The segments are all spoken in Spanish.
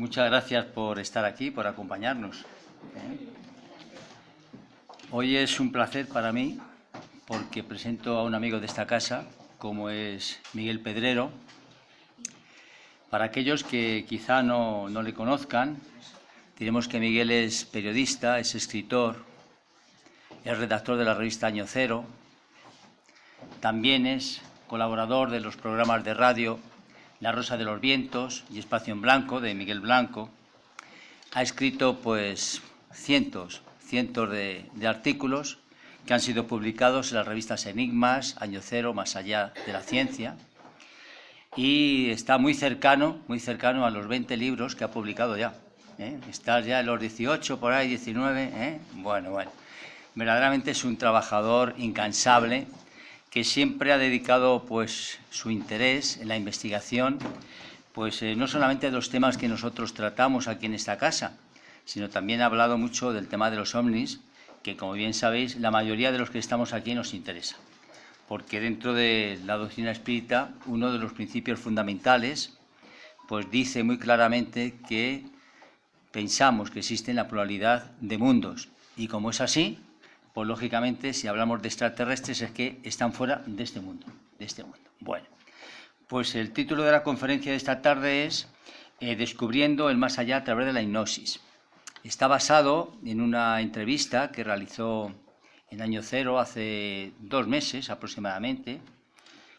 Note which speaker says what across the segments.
Speaker 1: muchas gracias por estar aquí, por acompañarnos. Hoy es un placer para mí porque presento a un amigo de esta casa, como es Miguel Pedrero. Para aquellos que quizá no le conozcan, diremos que Miguel es periodista, es escritor, es redactor de la revista Año Cero, también es colaborador de los programas de radio La Rosa de los Vientos y Espacio en Blanco, de Miguel Blanco. Ha escrito pues cientos de artículos que han sido publicados en las revistas Enigmas, Año Cero, Más allá de la ciencia, y está muy cercano a los 20 libros que ha publicado ya. Está ya en los 18, por ahí 19. Bueno, verdaderamente es un trabajador incansable que siempre ha dedicado pues su interés en la investigación, pues no solamente de los temas que nosotros tratamos aquí en esta casa, sino también ha hablado mucho del tema de los ovnis, que como bien sabéis, la mayoría de los que estamos aquí nos interesa, porque dentro de la doctrina espírita, uno de los principios fundamentales, pues dice muy claramente que pensamos que existe la pluralidad de mundos, y como es así, pues lógicamente, si hablamos de extraterrestres, es que están fuera de este mundo. Bueno, pues el título de la conferencia de esta tarde es Descubriendo el más allá a través de la hipnosis. Está basado en una entrevista que realizó en Año Cero hace 2 meses aproximadamente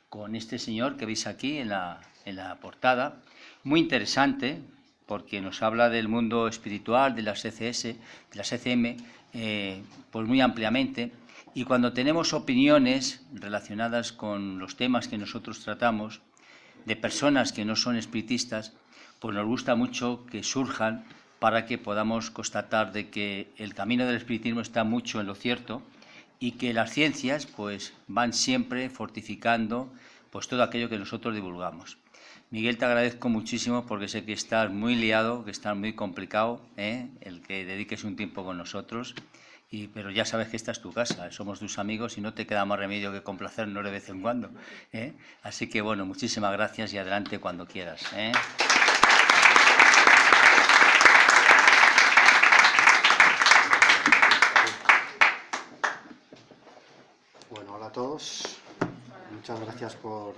Speaker 1: con este señor que veis aquí en la portada. Muy interesante, porque nos habla del mundo espiritual, de las CCS, de las ECM, pues muy ampliamente. Y cuando tenemos opiniones relacionadas con los temas que nosotros tratamos, de personas que no son espiritistas, pues nos gusta mucho que surjan para que podamos constatar de que el camino del espiritismo está mucho en lo cierto y que las ciencias pues van siempre fortificando pues todo aquello que nosotros divulgamos. Miguel, te agradezco muchísimo porque sé que estás muy liado, que estás muy complicado, el que dediques un tiempo con nosotros, pero ya sabes que esta es tu casa, somos tus amigos y no te queda más remedio que complacernos de vez en cuando. Así que bueno, muchísimas gracias y adelante cuando quieras.
Speaker 2: Bueno, hola a todos. Muchas gracias por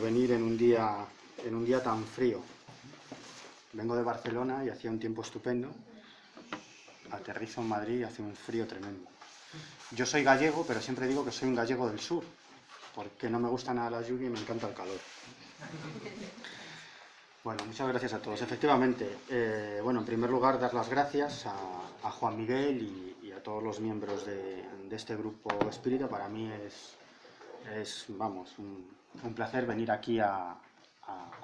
Speaker 2: venir en un día tan frío. Vengo de Barcelona y hacía un tiempo estupendo. Aterrizo en Madrid y hace un frío tremendo. Yo soy gallego, pero siempre digo que soy un gallego del sur, porque no me gusta nada la lluvia y me encanta el calor. Bueno, muchas gracias a todos. Efectivamente, en primer lugar, dar las gracias a Juan Miguel y a todos los miembros de este grupo espírita. Para mí es un placer venir aquí a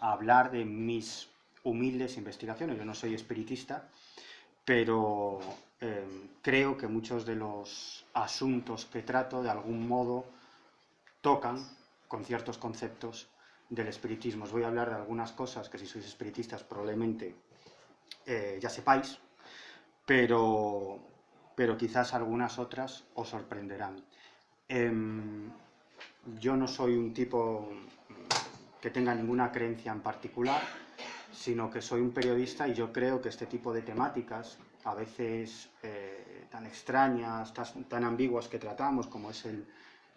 Speaker 2: hablar de mis humildes investigaciones. Yo no soy espiritista, pero creo que muchos de los asuntos que trato de algún modo tocan con ciertos conceptos del espiritismo. Os voy a hablar de algunas cosas que si sois espiritistas probablemente ya sepáis, pero quizás algunas otras os sorprenderán. Yo no soy un tipo que tenga ninguna creencia en particular, sino que soy un periodista y yo creo que este tipo de temáticas, a veces tan extrañas, tan ambiguas que tratamos, como es el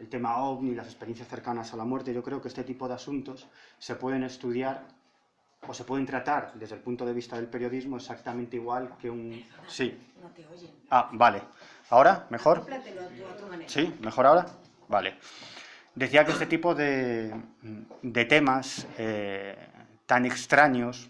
Speaker 2: tema OVNI, las experiencias cercanas a la muerte, yo creo que este tipo de asuntos se pueden estudiar o se pueden tratar desde el punto de vista del periodismo exactamente igual que un... Sí.
Speaker 3: No te oyen.
Speaker 2: Ah, vale. ¿Ahora? ¿Mejor?
Speaker 3: Acóplatelo a tu manera.
Speaker 2: ¿Sí? ¿Mejor ahora? Vale. Decía que este tipo de temas tan extraños,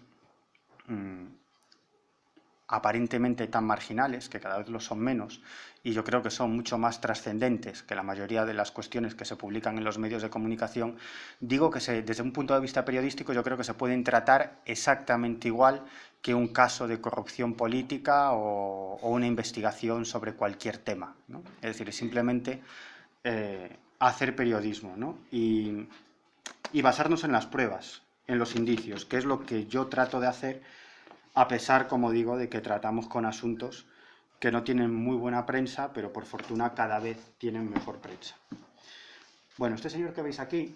Speaker 2: aparentemente tan marginales, que cada vez lo son menos, y yo creo que son mucho más trascendentes que la mayoría de las cuestiones que se publican en los medios de comunicación, digo que desde un punto de vista periodístico yo creo que se pueden tratar exactamente igual que un caso de corrupción política o una investigación sobre cualquier tema, ¿no? Es decir, simplemente hacer periodismo, ¿no? y basarnos en las pruebas, en los indicios, que es lo que yo trato de hacer, a pesar, como digo, de que tratamos con asuntos que no tienen muy buena prensa, pero por fortuna cada vez tienen mejor prensa. Bueno, este señor que veis aquí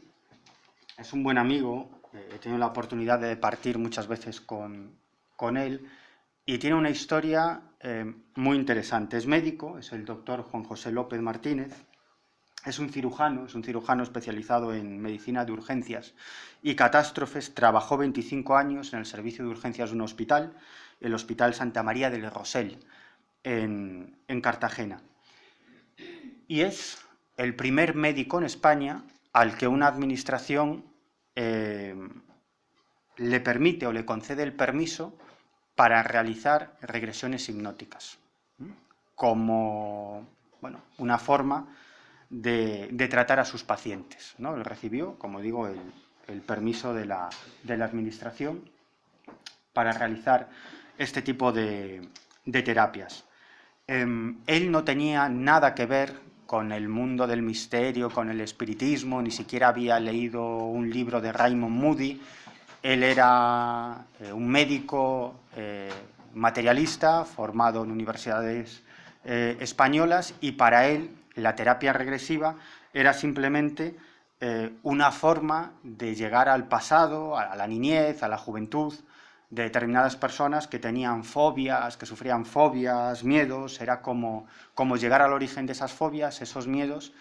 Speaker 2: es un buen amigo, he tenido la oportunidad de partir muchas veces con con él y tiene una historia muy interesante. Es médico, es el doctor Juan José López Martínez, es un cirujano especializado en medicina de urgencias y catástrofes. Trabajó 25 años en el servicio de urgencias de un hospital, el Hospital Santa María del Rosell, en Cartagena. Y es el primer médico en España al que una administración le permite o le concede el permiso para realizar regresiones hipnóticas, como una forma de tratar a sus pacientes, ¿no? Él recibió, como digo, el permiso de la administración para realizar este tipo de terapias. Él no tenía nada que ver con el mundo del misterio, con el espiritismo, ni siquiera había leído un libro de Raymond Moody. Él era un médico materialista formado en universidades españolas, y para él la terapia regresiva era simplemente una forma de llegar al pasado, a la niñez, a la juventud de determinadas personas que tenían fobias, que sufrían fobias, miedos. Era como llegar al origen de esas fobias, esos miedos,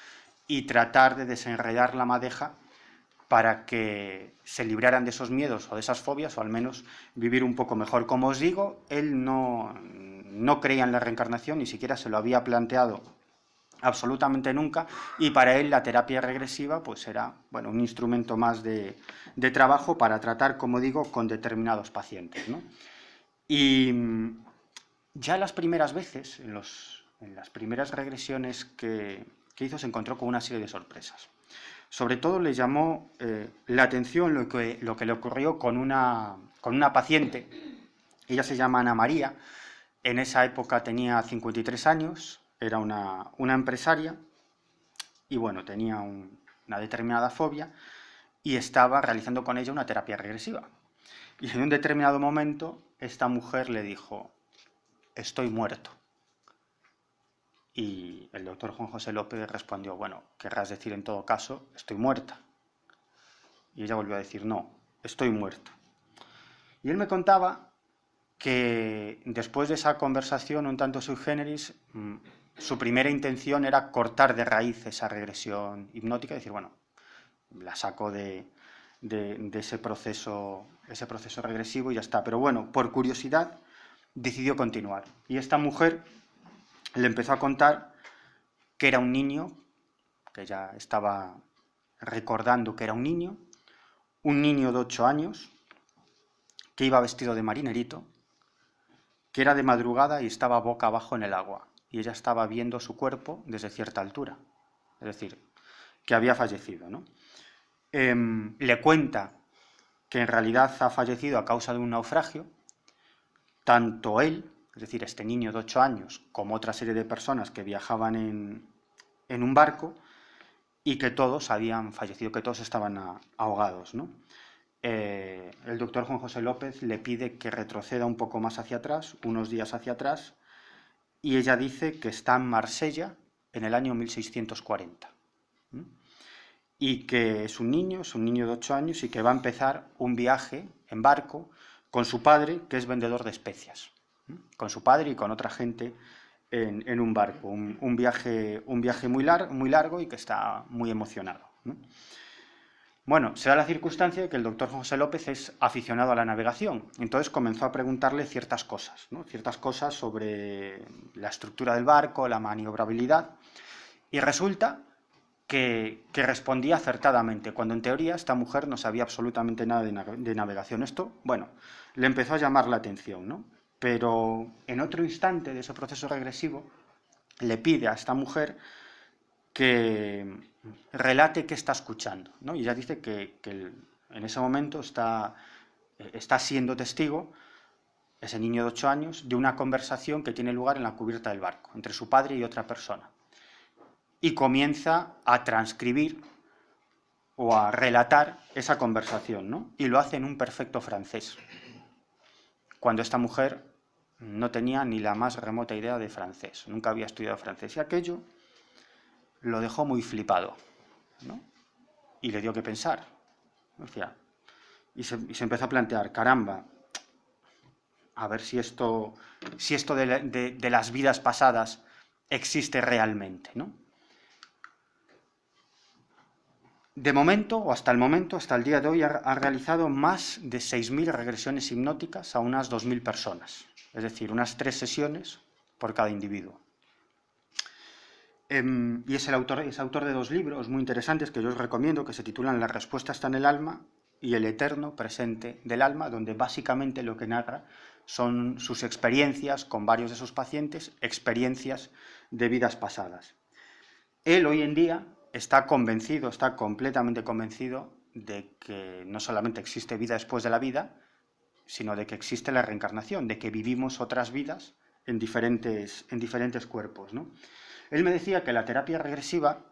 Speaker 2: y tratar de desenredar la madeja para que se libraran de esos miedos o de esas fobias, o al menos vivir un poco mejor. Como os digo, él no creía en la reencarnación, ni siquiera se lo había planteado absolutamente nunca, y para él la terapia regresiva pues era un instrumento más de trabajo para tratar, como digo, con determinados pacientes, ¿no? Y ya las primeras veces, en las primeras regresiones que hizo, se encontró con una serie de sorpresas. Sobre todo le llamó la atención lo que le ocurrió con una paciente. Ella se llama Ana María. En esa época tenía 53 años, era una empresaria y tenía una determinada fobia, y estaba realizando con ella una terapia regresiva. Y en un determinado momento esta mujer le dijo: estoy muerto. Y el doctor Juan José López respondió: bueno, querrás decir en todo caso, estoy muerta. Y ella volvió a decir: no, estoy muerto. Y él me contaba que después de esa conversación un tanto sui generis, su primera intención era cortar de raíz esa regresión hipnótica y decir: bueno, la saco de ese proceso regresivo y ya está. Pero por curiosidad decidió continuar. Y esta mujer le empezó a contar que era un niño, que ya estaba recordando que era un niño de 8 años, que iba vestido de marinerito, que era de madrugada y estaba boca abajo en el agua, y ella estaba viendo su cuerpo desde cierta altura, es decir, que había fallecido, ¿no? Le cuenta que en realidad ha fallecido a causa de un naufragio. Tanto él, es decir, este niño de 8 años, como otra serie de personas que viajaban en un barco, y que todos habían fallecido, que todos estaban ahogados, ¿no? El doctor Juan José López le pide que retroceda un poco más hacia atrás, unos días hacia atrás, y ella dice que está en Marsella en el año 1640. Y que es un niño de 8 años, y que va a empezar un viaje en barco con su padre, que es vendedor de especias. Con su padre y con otra gente en un barco. Un viaje muy largo, y que está muy emocionado, ¿no? Se da la circunstancia de que el doctor José López es aficionado a la navegación. Entonces comenzó a preguntarle ciertas cosas, ¿no? Ciertas cosas sobre la estructura del barco, la maniobrabilidad. Y resulta que respondía acertadamente, cuando en teoría esta mujer no sabía absolutamente nada de navegación. Esto, le empezó a llamar la atención, ¿no? Pero en otro instante de ese proceso regresivo le pide a esta mujer que relate qué está escuchando, ¿no? Y ella dice que en ese momento está siendo testigo, ese niño de 8 años, de una conversación que tiene lugar en la cubierta del barco, entre su padre y otra persona. Y comienza a transcribir o a relatar esa conversación, ¿no? Y lo hace en un perfecto francés, cuando esta mujer no tenía ni la más remota idea de francés, nunca había estudiado francés, y aquello lo dejó muy flipado, ¿no? Y le dio que pensar. Y se empezó a plantear: caramba, a ver si esto de las vidas pasadas existe realmente, ¿no? De momento, o hasta el momento, hasta el día de hoy, ha realizado más de 6.000 regresiones hipnóticas a unas 2.000 personas, es decir, unas 3 sesiones por cada individuo. Y es autor de 2 libros muy interesantes que yo os recomiendo, que se titulan La respuesta está en el alma y El eterno presente del alma, donde básicamente lo que narra son sus experiencias con varios de sus pacientes, experiencias de vidas pasadas. Él hoy en día está convencido, está completamente convencido de que no solamente existe vida después de la vida, sino de que existe la reencarnación, de que vivimos otras vidas en diferentes cuerpos, ¿no? Él me decía que la terapia regresiva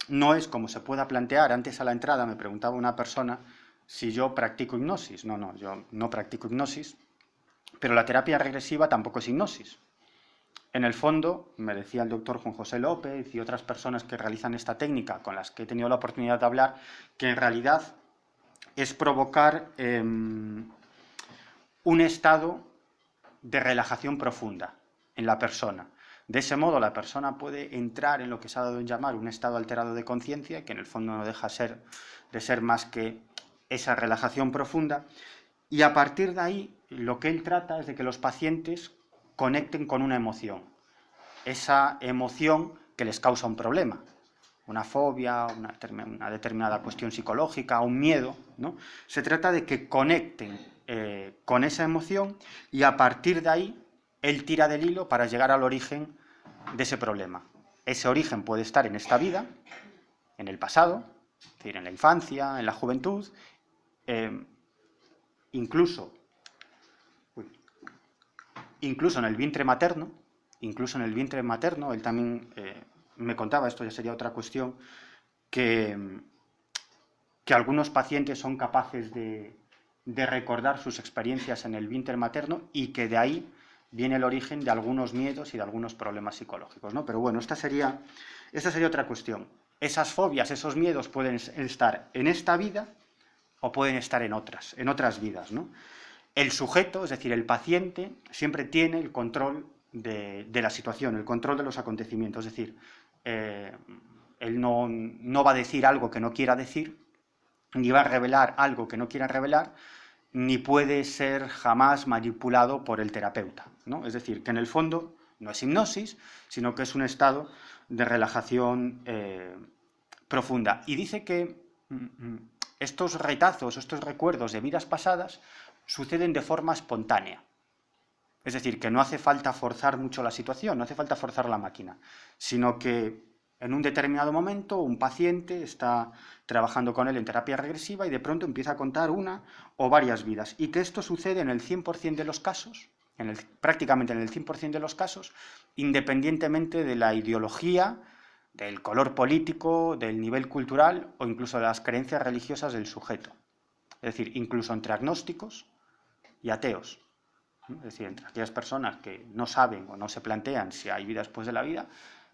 Speaker 2: no es como se pueda plantear. Antes a la entrada me preguntaba una persona si yo practico hipnosis. No, yo no practico hipnosis, pero la terapia regresiva tampoco es hipnosis. En el fondo, me decía el doctor Juan José López y otras personas que realizan esta técnica con las que he tenido la oportunidad de hablar, que en realidad es provocar un estado de relajación profunda en la persona. De ese modo, la persona puede entrar en lo que se ha dado en llamar un estado alterado de conciencia, que en el fondo no deja de ser más que esa relajación profunda, y a partir de ahí lo que él trata es de que los pacientes conecten con una emoción, esa emoción que les causa un problema, una fobia, una determinada cuestión psicológica, un miedo, ¿no? Se trata de que conecten con esa emoción y a partir de ahí él tira del hilo para llegar al origen de ese problema. Ese origen puede estar en esta vida, en el pasado, es decir, en la infancia, en la juventud, incluso en el vientre materno. Él también me contaba, esto ya sería otra cuestión, que algunos pacientes son capaces de recordar sus experiencias en el vientre materno y que de ahí viene el origen de algunos miedos y de algunos problemas psicológicos, ¿no? Pero bueno, esta sería otra cuestión. Esas fobias, esos miedos pueden estar en esta vida o pueden estar en otras vidas, ¿no? El sujeto, es decir, el paciente, siempre tiene el control de la situación, el control de los acontecimientos. Es decir, él no va a decir algo que no quiera decir, ni va a revelar algo que no quiera revelar, ni puede ser jamás manipulado por el terapeuta, ¿no? Es decir, que en el fondo no es hipnosis, sino que es un estado de relajación profunda. Y dice que estos retazos, estos recuerdos de vidas pasadas suceden de forma espontánea. Es decir, que no hace falta forzar mucho la situación, no hace falta forzar la máquina, sino que en un determinado momento un paciente está trabajando con él en terapia regresiva y de pronto empieza a contar una o varias vidas. Y que esto sucede en el 100% de los casos, prácticamente en el 100% de los casos, independientemente de la ideología, del color político, del nivel cultural o incluso de las creencias religiosas del sujeto. Es decir, incluso entre agnósticos y ateos. Es decir, entre aquellas personas que no saben o no se plantean si hay vida después de la vida,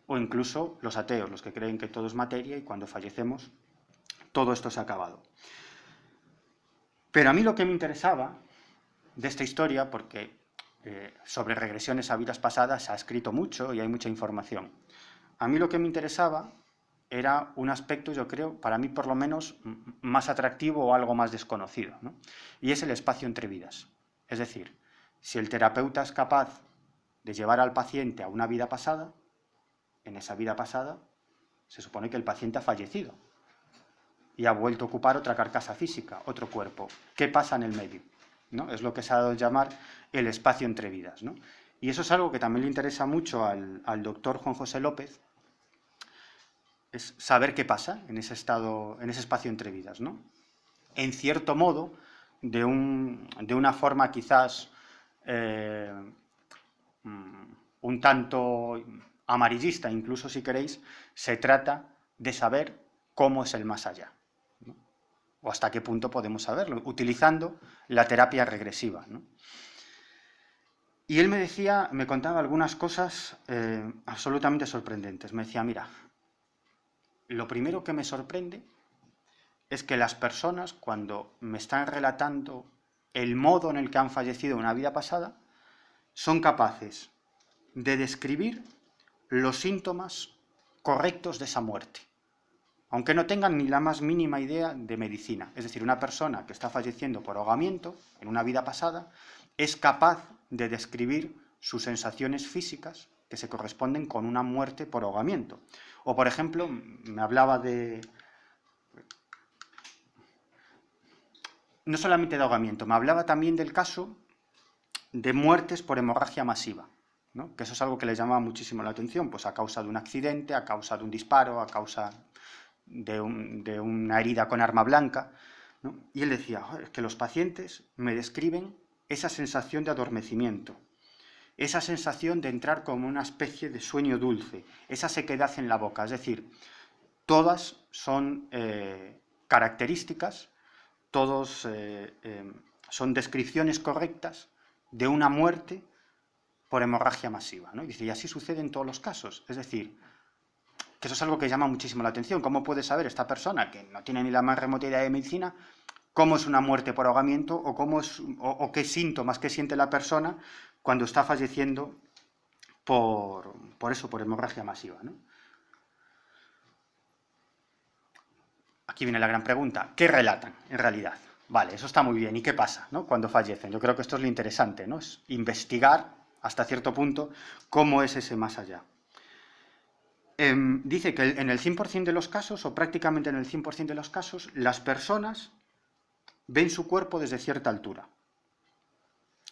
Speaker 2: o incluso los ateos, los que creen que todo es materia y cuando fallecemos todo esto se ha acabado. Pero a mí lo que me interesaba de esta historia, porque sobre regresiones a vidas pasadas se ha escrito mucho y hay mucha información, a mí lo que me interesaba era un aspecto, yo creo, para mí por lo menos, más atractivo o algo más desconocido, ¿no? Y es el espacio entre vidas. Es decir, si el terapeuta es capaz de llevar al paciente a una vida pasada, en esa vida pasada se supone que el paciente ha fallecido y ha vuelto a ocupar otra carcasa física, otro cuerpo. ¿Qué pasa en el medio? ¿No? Es lo que se ha dado a llamar el espacio entre vidas, ¿no? Y eso es algo que también le interesa mucho al doctor Juan José López, es saber qué pasa en ese estado, en ese espacio entre vidas, ¿no? En cierto modo, de una forma quizás un tanto amarillista, incluso si queréis, se trata de saber cómo es el más allá, ¿no? O hasta qué punto podemos saberlo, utilizando la terapia regresiva, ¿no? Y él me contaba algunas cosas absolutamente sorprendentes. Me decía, mira, lo primero que me sorprende es que las personas, cuando me están relatando el modo en el que han fallecido en una vida pasada, son capaces de describir los síntomas correctos de esa muerte, aunque no tengan ni la más mínima idea de medicina. Es decir, una persona que está falleciendo por ahogamiento en una vida pasada es capaz de describir sus sensaciones físicas que se corresponden con una muerte por ahogamiento. O, por ejemplo, me hablaba de... No solamente de ahogamiento, me hablaba también del caso de muertes por hemorragia masiva, ¿no? Que eso es algo que les llamaba muchísimo la atención, pues a causa de un accidente, a causa de un disparo, a causa de una herida con arma blanca, ¿no? Y él decía, es que los pacientes me describen esa sensación de adormecimiento, esa sensación de entrar como una especie de sueño dulce, esa sequedad en la boca. Es decir, todas son características, todos son descripciones correctas de una muerte por hemorragia masiva, ¿no? Y dice, y así sucede en todos los casos. Es decir, que eso es algo que llama muchísimo la atención. ¿Cómo puede saber esta persona, que no tiene ni la más remota idea de medicina, cómo es una muerte por ahogamiento o qué síntomas que siente la persona cuando está falleciendo por hemorragia masiva, ¿no? Aquí viene la gran pregunta. ¿Qué relatan en realidad? Vale, eso está muy bien. ¿Y qué pasa, ¿no?, cuando fallecen? Yo creo que esto es lo interesante, ¿no? Es investigar hasta cierto punto cómo es ese más allá. Dice que en el 100% de los casos, o prácticamente en el 100% de los casos, las personas ven su cuerpo desde cierta altura.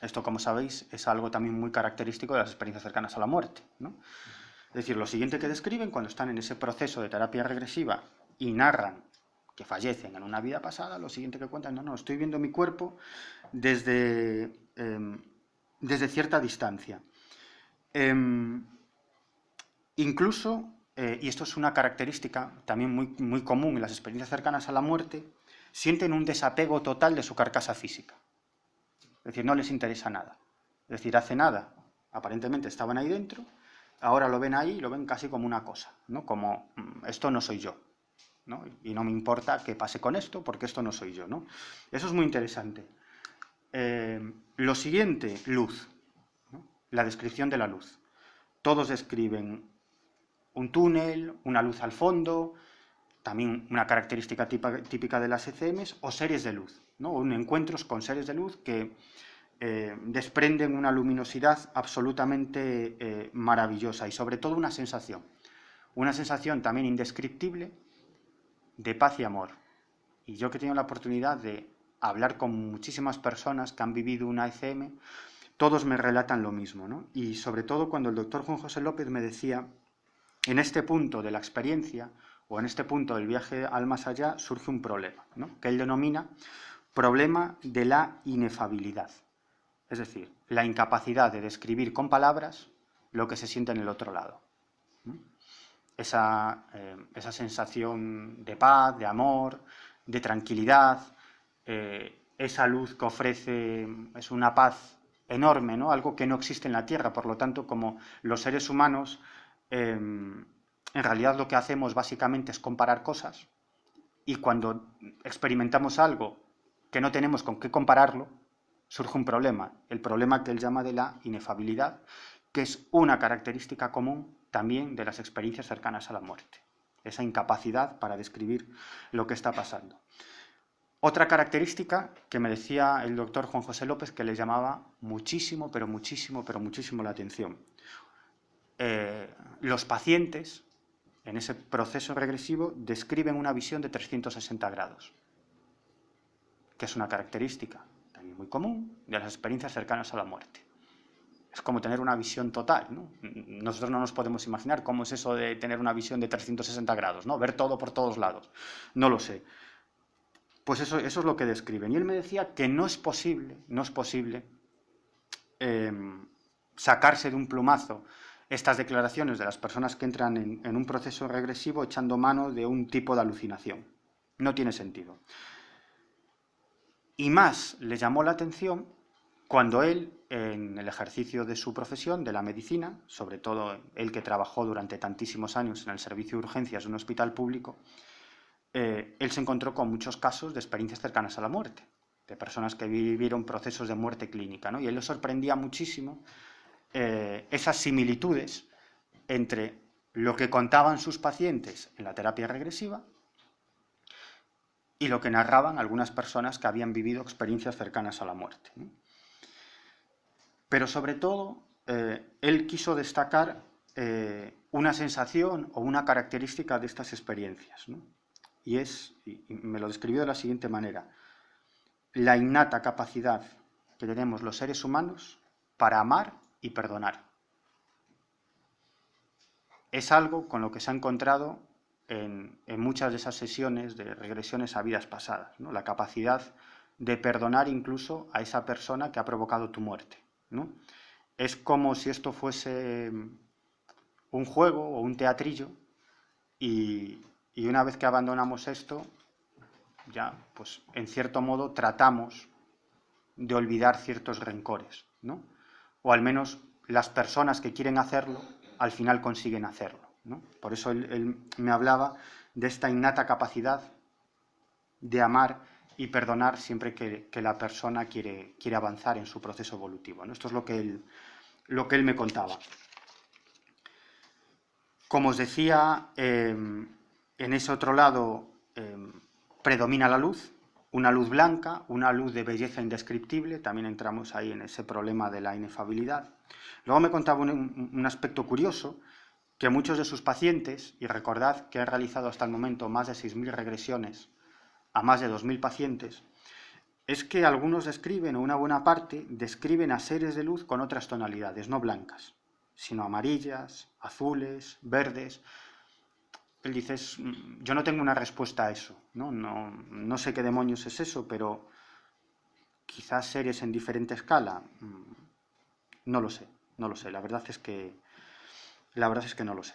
Speaker 2: Esto, como sabéis, es algo también muy característico de las experiencias cercanas a la muerte, ¿no? Es decir, lo siguiente que describen cuando están en ese proceso de terapia regresiva y narran que fallecen en una vida pasada, lo siguiente que cuentan, no, estoy viendo mi cuerpo desde cierta distancia. Incluso, y esto es una característica también muy común en las experiencias cercanas a la muerte, sienten un desapego total de su carcasa física. Es decir, no les interesa nada. Es decir, hace nada, aparentemente estaban ahí dentro, ahora lo ven ahí y lo ven casi como una cosa, ¿no? Como, esto no soy yo, ¿no? Y no me importa qué pase con esto, porque esto no soy yo, ¿no? Eso es muy interesante. Lo siguiente, luz, ¿no? La descripción de la luz. Todos describen un túnel, una luz al fondo, también una característica típica de las ECMs, o seres de luz, ¿no? Encuentros con seres de luz que desprenden una luminosidad absolutamente maravillosa y sobre todo una sensación también indescriptible de paz y amor. Y yo que he tenido la oportunidad de hablar con muchísimas personas que han vivido una ECM, todos me relatan lo mismo, ¿no? Y sobre todo cuando el doctor Juan José López me decía, en este punto de la experiencia o en este punto del viaje al más allá surge un problema, ¿no?, que él denomina problema de la inefabilidad. Es decir, la incapacidad de describir con palabras lo que se siente en el otro lado, ¿no? Esa sensación de paz, de amor, de tranquilidad, esa luz que ofrece es una paz enorme, ¿no? Algo que no existe en la Tierra. Por lo tanto, como los seres humanos, en realidad lo que hacemos básicamente es comparar cosas, y cuando experimentamos algo que no tenemos con qué compararlo, surge un problema, el problema que él llama de la inefabilidad, que es una característica común también de las experiencias cercanas a la muerte, esa incapacidad para describir lo que está pasando. Otra característica que me decía el doctor Juan José López que le llamaba muchísimo, pero muchísimo la atención. Los pacientes, en ese proceso regresivo, describen una visión de 360 grados, que es una característica también muy común de las experiencias cercanas a la muerte. Es como tener una visión total, ¿no? Nosotros no nos podemos imaginar cómo es eso de tener una visión de 360 grados, ¿no? Ver todo por todos lados. No lo sé. Pues eso es lo que describen. Y él me decía que no es posible sacarse de un plumazo estas declaraciones de las personas que entran en un proceso regresivo echando mano de un tipo de alucinación. No tiene sentido. Y más le llamó la atención cuando él, en el ejercicio de su profesión, de la medicina, sobre todo él que trabajó durante tantísimos años en el servicio de urgencias de un hospital público, él se encontró con muchos casos de experiencias cercanas a la muerte, de personas que vivieron procesos de muerte clínica, ¿no? Y a él le sorprendía muchísimo esas similitudes entre lo que contaban sus pacientes en la terapia regresiva y lo que narraban algunas personas que habían vivido experiencias cercanas a la muerte, ¿no? Pero sobre todo, él quiso destacar una sensación o una característica de estas experiencias, ¿no? Y me lo describió de la siguiente manera: la innata capacidad que tenemos los seres humanos para amar y perdonar. Es algo con lo que se ha encontrado en muchas de esas sesiones de regresiones a vidas pasadas, ¿no? La capacidad de perdonar incluso a esa persona que ha provocado tu muerte, ¿no? Es como si esto fuese un juego o un teatrillo y una vez que abandonamos esto, ya, pues en cierto modo tratamos de olvidar ciertos rencores, ¿no? O al menos las personas que quieren hacerlo al final consiguen hacerlo, ¿no? Por eso él me hablaba de esta innata capacidad de amar y perdonar siempre que la persona quiere avanzar en su proceso evolutivo, ¿no? Esto es lo que él me contaba. Como os decía, en ese otro lado predomina la luz, una luz blanca, una luz de belleza indescriptible. También entramos ahí en ese problema de la inefabilidad. Luego me contaba un aspecto curioso, que muchos de sus pacientes, y recordad que han realizado hasta el momento más de 6.000 regresiones a más de 2.000 pacientes, es que algunos describen, o una buena parte, describen a seres de luz con otras tonalidades, no blancas, sino amarillas, azules, verdes. Él dice, yo no tengo una respuesta a eso, no sé qué demonios es eso, pero quizás seres en diferente escala, no lo sé, la verdad es que no lo sé.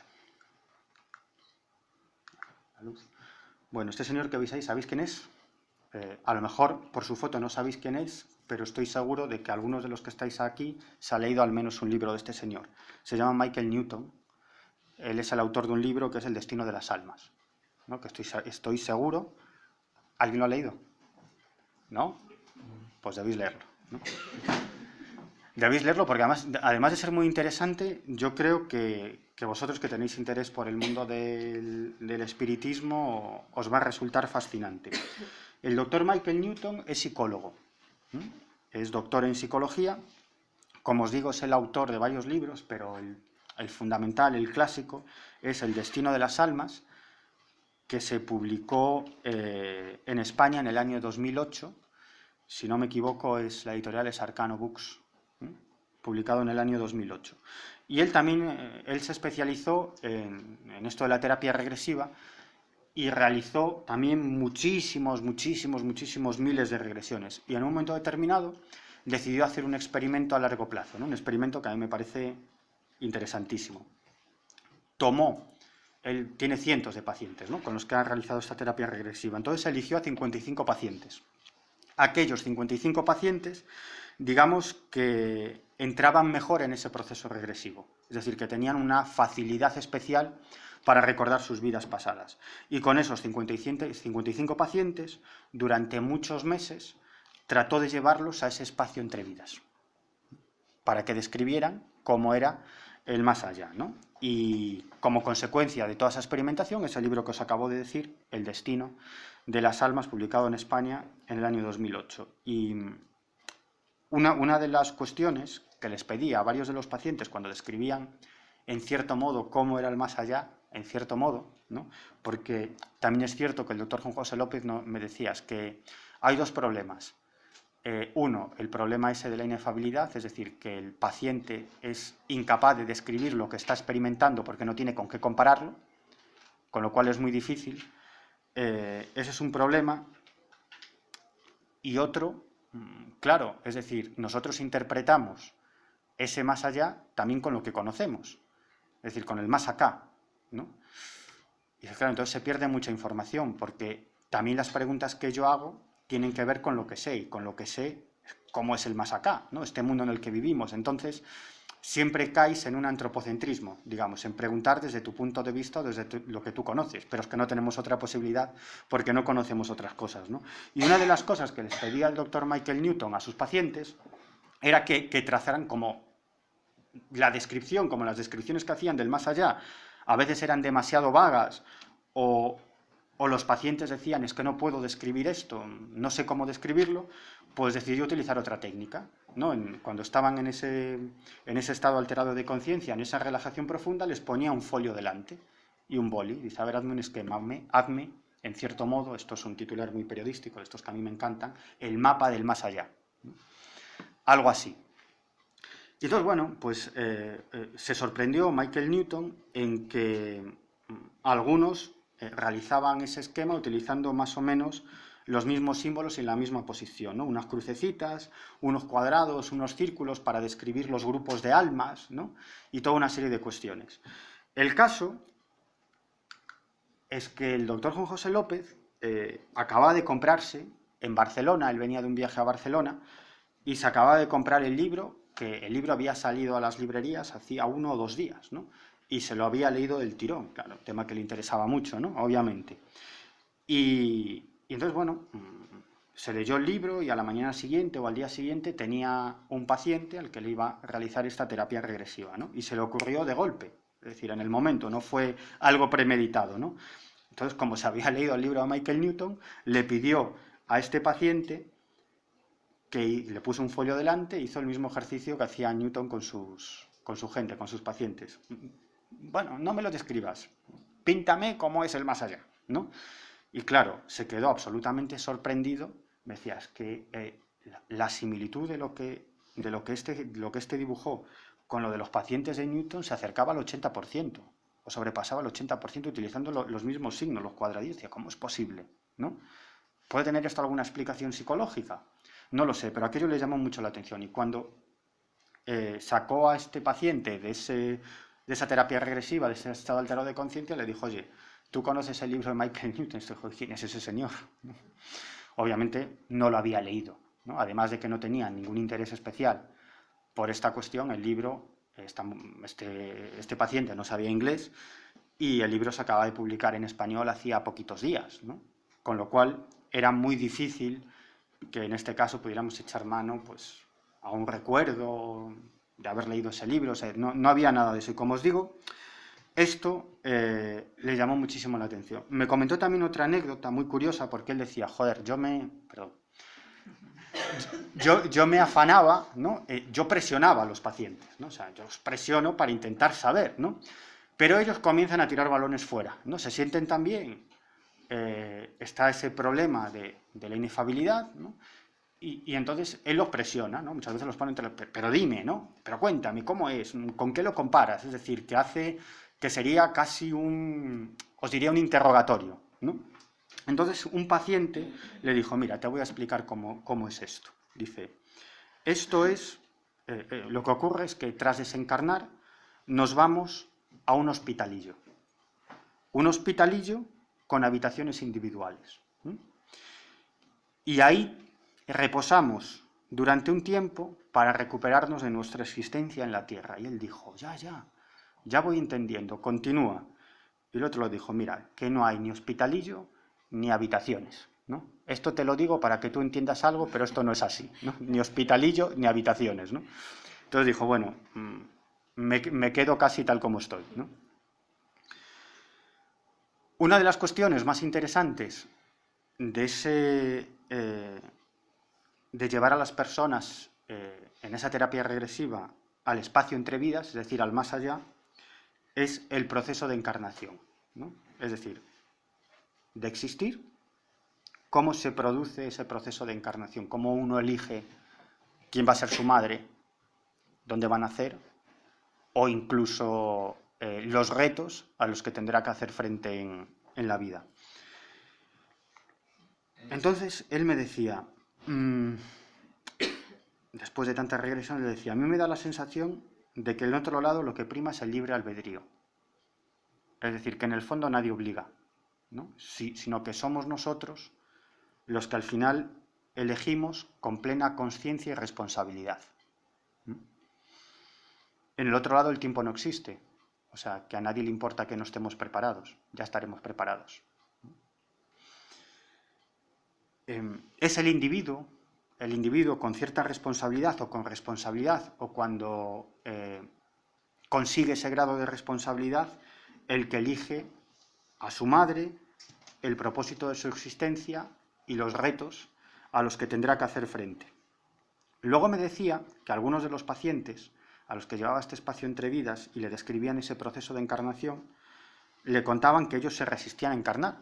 Speaker 2: Bueno, este señor que veis ahí, ¿sabéis quién es? A lo mejor por su foto no sabéis quién es, pero estoy seguro de que algunos de los que estáis aquí se ha leído al menos un libro de este señor. Se llama Michael Newton. Él es el autor de un libro que es El destino de las almas, ¿no? Que estoy seguro. ¿Alguien lo ha leído? ¿No? Pues debéis leerlo, ¿no? Debéis leerlo porque además de ser muy interesante, yo creo que vosotros que tenéis interés por el mundo del espiritismo os va a resultar fascinante. El doctor Michael Newton es psicólogo, es doctor en psicología. Como os digo, es el autor de varios libros, pero el fundamental, el clásico, es El destino de las almas, que se publicó en España en el año 2008. Si no me equivoco, la editorial es Arcano Books, publicado en el año 2008. Y él se especializó en esto de la terapia regresiva y realizó también muchísimos miles de regresiones. Y en un momento determinado decidió hacer un experimento a largo plazo, ¿no? Un experimento que a mí me parece interesantísimo. Él tiene cientos de pacientes, ¿no?, con los que ha realizado esta terapia regresiva. Entonces eligió a 55 pacientes. Aquellos 55 pacientes, digamos que entraban mejor en ese proceso regresivo, es decir, que tenían una facilidad especial para recordar sus vidas pasadas. Y con esos 55 pacientes, durante muchos meses, trató de llevarlos a ese espacio entre vidas, para que describieran cómo era el más allá, ¿no? Y como consecuencia de toda esa experimentación, ese libro que os acabo de decir, El destino de las almas, publicado en España en el año 2008. Y una de las cuestiones que les pedía a varios de los pacientes cuando describían, en cierto modo, cómo era el más allá, en cierto modo, ¿no?, porque también es cierto que el doctor Juan José López me decía que hay dos problemas. Uno, el problema ese de la inefabilidad, es decir, que el paciente es incapaz de describir lo que está experimentando porque no tiene con qué compararlo, con lo cual es muy difícil. Ese es un problema. Y otro, claro, es decir, nosotros interpretamos ese más allá también con lo que conocemos, es decir, con el más acá, ¿no? Y claro, entonces se pierde mucha información, porque también las preguntas que yo hago tienen que ver con lo que sé, y con lo que sé, cómo es el más acá, ¿no?, este mundo en el que vivimos. Entonces siempre caes en un antropocentrismo, digamos, en preguntar desde tu punto de vista o desde lo que tú conoces, pero es que no tenemos otra posibilidad porque no conocemos otras cosas, ¿no? Y una de las cosas que les pedía el doctor Michael Newton a sus pacientes era que trazaran como la descripción, como las descripciones que hacían del más allá, a veces eran demasiado vagas o los pacientes decían, es que no puedo describir esto, no sé cómo describirlo, pues decidió utilizar otra técnica, ¿no? Cuando estaban en ese estado alterado de conciencia, en esa relajación profunda, les ponía un folio delante y un boli. Dice, a ver, hazme un esquema, hazme, en cierto modo, esto es un titular muy periodístico, estos que a mí me encantan, el mapa del más allá. Algo así. Y entonces, bueno, pues se sorprendió Michael Newton en que algunos realizaban ese esquema utilizando más o menos los mismos símbolos en la misma posición, ¿no? Unas crucecitas, unos cuadrados, unos círculos para describir los grupos de almas, ¿no? Y toda una serie de cuestiones. El caso es que el doctor Juan José López acababa de comprarse en Barcelona, él venía de un viaje a Barcelona, y se acababa de comprar el libro, que el libro había salido a las librerías hacía 1 o 2 días, ¿no? Y se lo había leído del tirón, claro, tema que le interesaba mucho, ¿no? Obviamente. Y entonces, bueno, se leyó el libro y a la mañana siguiente o al día siguiente tenía un paciente al que le iba a realizar esta terapia regresiva, ¿no? Y se le ocurrió de golpe, es decir, en el momento, no fue algo premeditado, ¿no? Entonces, como se había leído el libro de Michael Newton, le pidió a este paciente que le puso un folio delante, hizo el mismo ejercicio que hacía Newton con su gente, con sus pacientes. Bueno, no me lo describas, píntame cómo es el más allá, ¿no? Y claro, se quedó absolutamente sorprendido, me decía, es que la similitud de lo que este dibujó con lo de los pacientes de Newton se acercaba al 80%, o sobrepasaba el 80% utilizando los mismos signos, los cuadradillos. Decía, ¿cómo es posible? ¿No? ¿Puede tener esto alguna explicación psicológica? No lo sé, pero aquello le llamó mucho la atención. Y cuando sacó a este paciente de esa terapia regresiva, de ese estado alterado de conciencia, le dijo, oye, ¿tú conoces el libro de Michael Newton? Y dijo, ¿quién es ese señor? Obviamente no lo había leído, ¿no? Además de que no tenía ningún interés especial por esta cuestión, el libro, este paciente no sabía inglés y el libro se acaba de publicar en español hacía poquitos días, ¿no? Con lo cual era muy difícil que en este caso pudiéramos echar mano pues, a un recuerdo de haber leído ese libro, o sea, no había nada de eso. Y como os digo, esto le llamó muchísimo la atención. Me comentó también otra anécdota muy curiosa, porque él decía, joder, yo me afanaba, ¿no? Yo presionaba a los pacientes, ¿no? O sea, yo los presiono para intentar saber, ¿no? Pero ellos comienzan a tirar balones fuera, ¿no? Se sienten tan bien. Está ese problema de la inefabilidad, ¿no? Y entonces él los presiona, ¿no? Muchas veces los pone pero dime, ¿no? Pero cuéntame, ¿cómo es? ¿Con qué lo comparas? Es decir, que sería casi os diría un interrogatorio, ¿no? Entonces un paciente le dijo, mira, te voy a explicar cómo es esto. Dice, esto es, lo que ocurre es que tras desencarnar nos vamos a un hospitalillo. Un hospitalillo con habitaciones individuales. Y ahí reposamos durante un tiempo para recuperarnos de nuestra existencia en la Tierra. Y él dijo, ya voy entendiendo, continúa. Y el otro le dijo, mira, que no hay ni hospitalillo ni habitaciones, ¿no? Esto te lo digo para que tú entiendas algo, pero esto no es así, ¿no? Ni hospitalillo ni habitaciones, ¿no? Entonces dijo, bueno, me quedo casi tal como estoy, ¿no? Una de las cuestiones más interesantes de llevar a las personas en esa terapia regresiva al espacio entre vidas, es decir, al más allá, es el proceso de encarnación, ¿no? Es decir, de existir, cómo se produce ese proceso de encarnación, cómo uno elige quién va a ser su madre, dónde va a nacer, o incluso los retos a los que tendrá que hacer frente en la vida. Entonces, él me decía, después de tantas regresiones, le decía, a mí me da la sensación de que en el otro lado lo que prima es el libre albedrío. Es decir, que en el fondo nadie obliga, ¿no? Sino que somos nosotros los que al final elegimos con plena conciencia y responsabilidad. En el otro lado el tiempo no existe, o sea, que a nadie le importa que no estemos preparados, ya estaremos preparados. Es el individuo con cierta responsabilidad o con responsabilidad, o cuando consigue ese grado de responsabilidad, el que elige a su madre, el propósito de su existencia y los retos a los que tendrá que hacer frente. Luego me decía que algunos de los pacientes a los que llevaba este espacio entre vidas y le describían ese proceso de encarnación, le contaban que ellos se resistían a encarnar,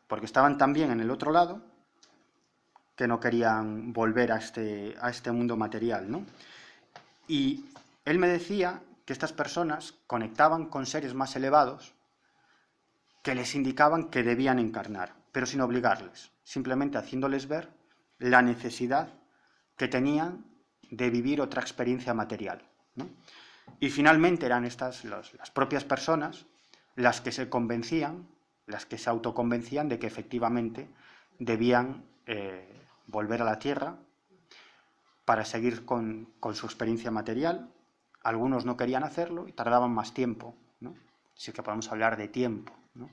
Speaker 2: porque estaban tan bien en el otro lado que no querían volver a este mundo material, ¿no? Y él me decía que estas personas conectaban con seres más elevados que les indicaban que debían encarnar, pero sin obligarles, simplemente haciéndoles ver la necesidad que tenían de vivir otra experiencia material, ¿no? Y finalmente eran estas las propias personas las que se convencían, las que se autoconvencían de que efectivamente debían volver a la Tierra para seguir con su experiencia material. Algunos no querían hacerlo y tardaban más tiempo, ¿no? Así que podemos hablar de tiempo, ¿no?,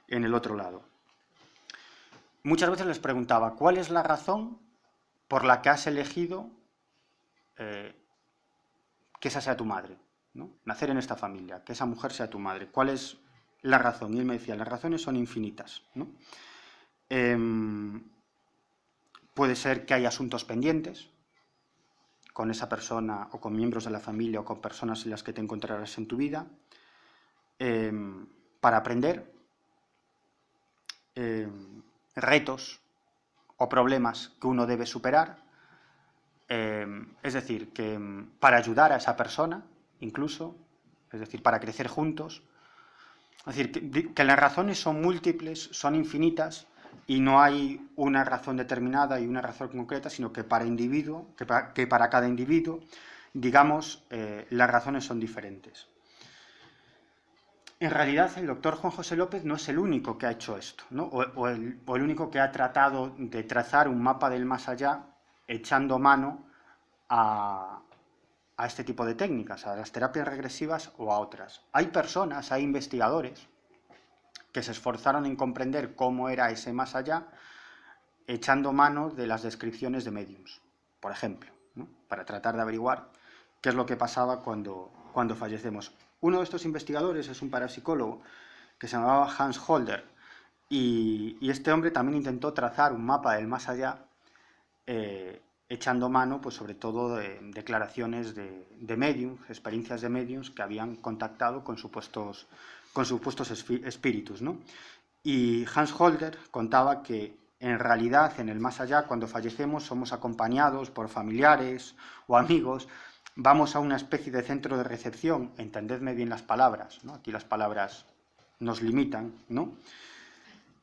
Speaker 2: en el otro lado. Muchas veces les preguntaba, ¿cuál es la razón por la que has elegido que esa sea tu madre, ¿no?, nacer en esta familia, que esa mujer sea tu madre? ¿Cuál es la razón? Y él me decía, las razones son infinitas, ¿no? Puede ser que hay asuntos pendientes con esa persona o con miembros de la familia o con personas en las que te encontrarás en tu vida, para aprender, retos o problemas que uno debe superar, es decir, que para ayudar a esa persona, incluso, es decir, para crecer juntos. Es decir, que las razones son múltiples, son infinitas, y no hay una razón determinada y una razón concreta, sino que para cada individuo, digamos, las razones son diferentes. En realidad, el doctor Juan José López no es el único que ha hecho esto, ¿no? o el único que ha tratado de trazar un mapa del más allá echando mano a este tipo de técnicas, a las terapias regresivas o a otras. Hay personas, hay investigadores que se esforzaron en comprender cómo era ese más allá, echando mano de las descripciones de médiums, por ejemplo, ¿no?, para tratar de averiguar qué es lo que pasaba cuando fallecemos. Uno de estos investigadores es un parapsicólogo que se llamaba Hans Holder, y este hombre también intentó trazar un mapa del más allá, echando mano, pues, sobre todo de declaraciones de médiums, experiencias de médiums que habían contactado con supuestos espíritus, ¿no? Y Hans Holder contaba que en realidad en el más allá, cuando fallecemos, somos acompañados por familiares o amigos, vamos a una especie de centro de recepción, entendedme bien las palabras, ¿no? Aquí las palabras nos limitan, ¿no?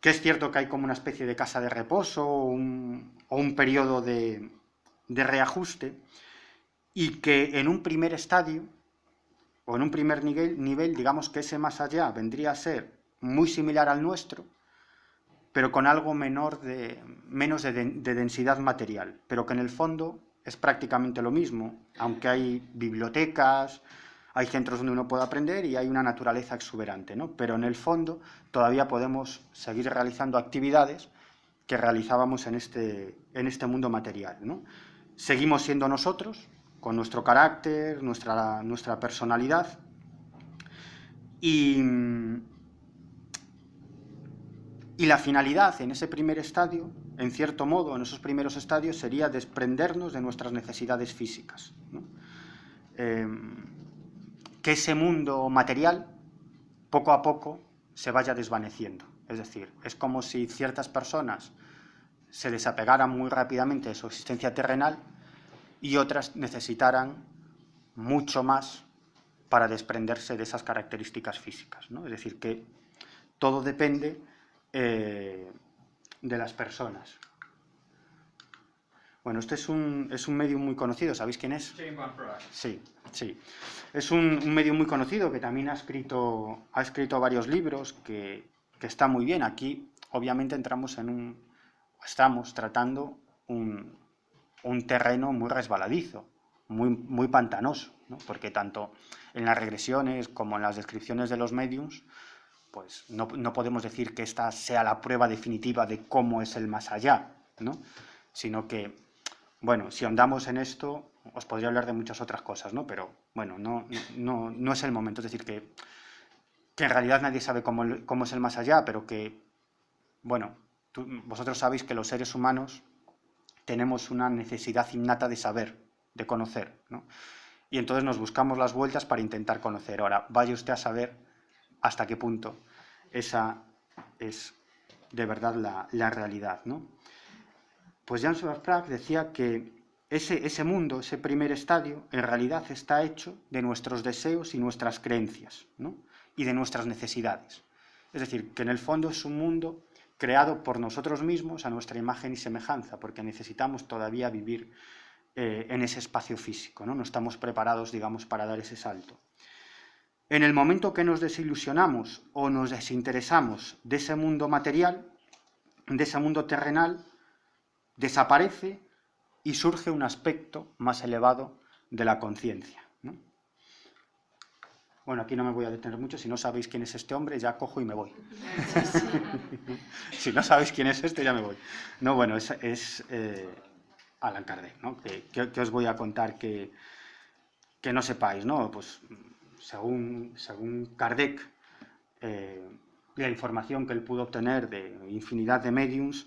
Speaker 2: Que es cierto que hay como una especie de casa de reposo o un periodo de reajuste, y que en un primer estadio o en un primer nivel, digamos que ese más allá vendría a ser muy similar al nuestro, pero con algo menos de densidad material, pero que en el fondo es prácticamente lo mismo, aunque hay bibliotecas, hay centros donde uno puede aprender y hay una naturaleza exuberante, ¿no? Pero en el fondo todavía podemos seguir realizando actividades que realizábamos en este mundo material, ¿no? Seguimos siendo nosotros, con nuestro carácter, nuestra personalidad, y la finalidad en ese primer estadio, en cierto modo, en esos primeros estadios, sería desprendernos de nuestras necesidades físicas, ¿no? Que ese mundo material, poco a poco, se vaya desvaneciendo. Es decir, es como si ciertas personas se desapegaran muy rápidamente de su existencia terrenal y otras necesitaran mucho más para desprenderse de esas características físicas, ¿no? Es decir, que todo depende de las personas. Bueno, este es un medium muy conocido, ¿sabéis quién es?
Speaker 4: James Van Praagh.
Speaker 2: Sí. Es un medium muy conocido que también ha escrito varios libros que está muy bien. Aquí, obviamente, estamos tratando un terreno muy resbaladizo, muy pantanoso, ¿no? Porque tanto en las regresiones como en las descripciones de los médiums, pues no podemos decir que esta sea la prueba definitiva de cómo es el más allá, ¿no? Sino que, bueno, si ahondamos en esto, os podría hablar de muchas otras cosas, ¿no? Pero, bueno, no es el momento. Es decir, que en realidad nadie sabe cómo es el más allá, pero que, bueno, vosotros sabéis que los seres humanos tenemos una necesidad innata de saber, de conocer, ¿no? Y entonces nos buscamos las vueltas para intentar conocer. Ahora, vaya usted a saber hasta qué punto esa es de verdad la realidad, ¿no? Pues Jan Sebastian decía que ese mundo, ese primer estadio, en realidad está hecho de nuestros deseos y nuestras creencias, ¿no? Y de nuestras necesidades. Es decir, que en el fondo es un mundo creado por nosotros mismos a nuestra imagen y semejanza, porque necesitamos todavía vivir en ese espacio físico, ¿no? No estamos preparados, digamos, para dar ese salto. En el momento que nos desilusionamos o nos desinteresamos de ese mundo material, de ese mundo terrenal, desaparece y surge un aspecto más elevado de la conciencia, ¿no? Bueno, aquí no me voy a detener mucho. Si no sabéis quién es este hombre, ya cojo y me voy. Si no sabéis quién es este, ya me voy. No, bueno, es Allan Kardec, ¿no? Que os voy a contar que no sepáis, ¿no? Pues según Kardec, la información que él pudo obtener de infinidad de médiums,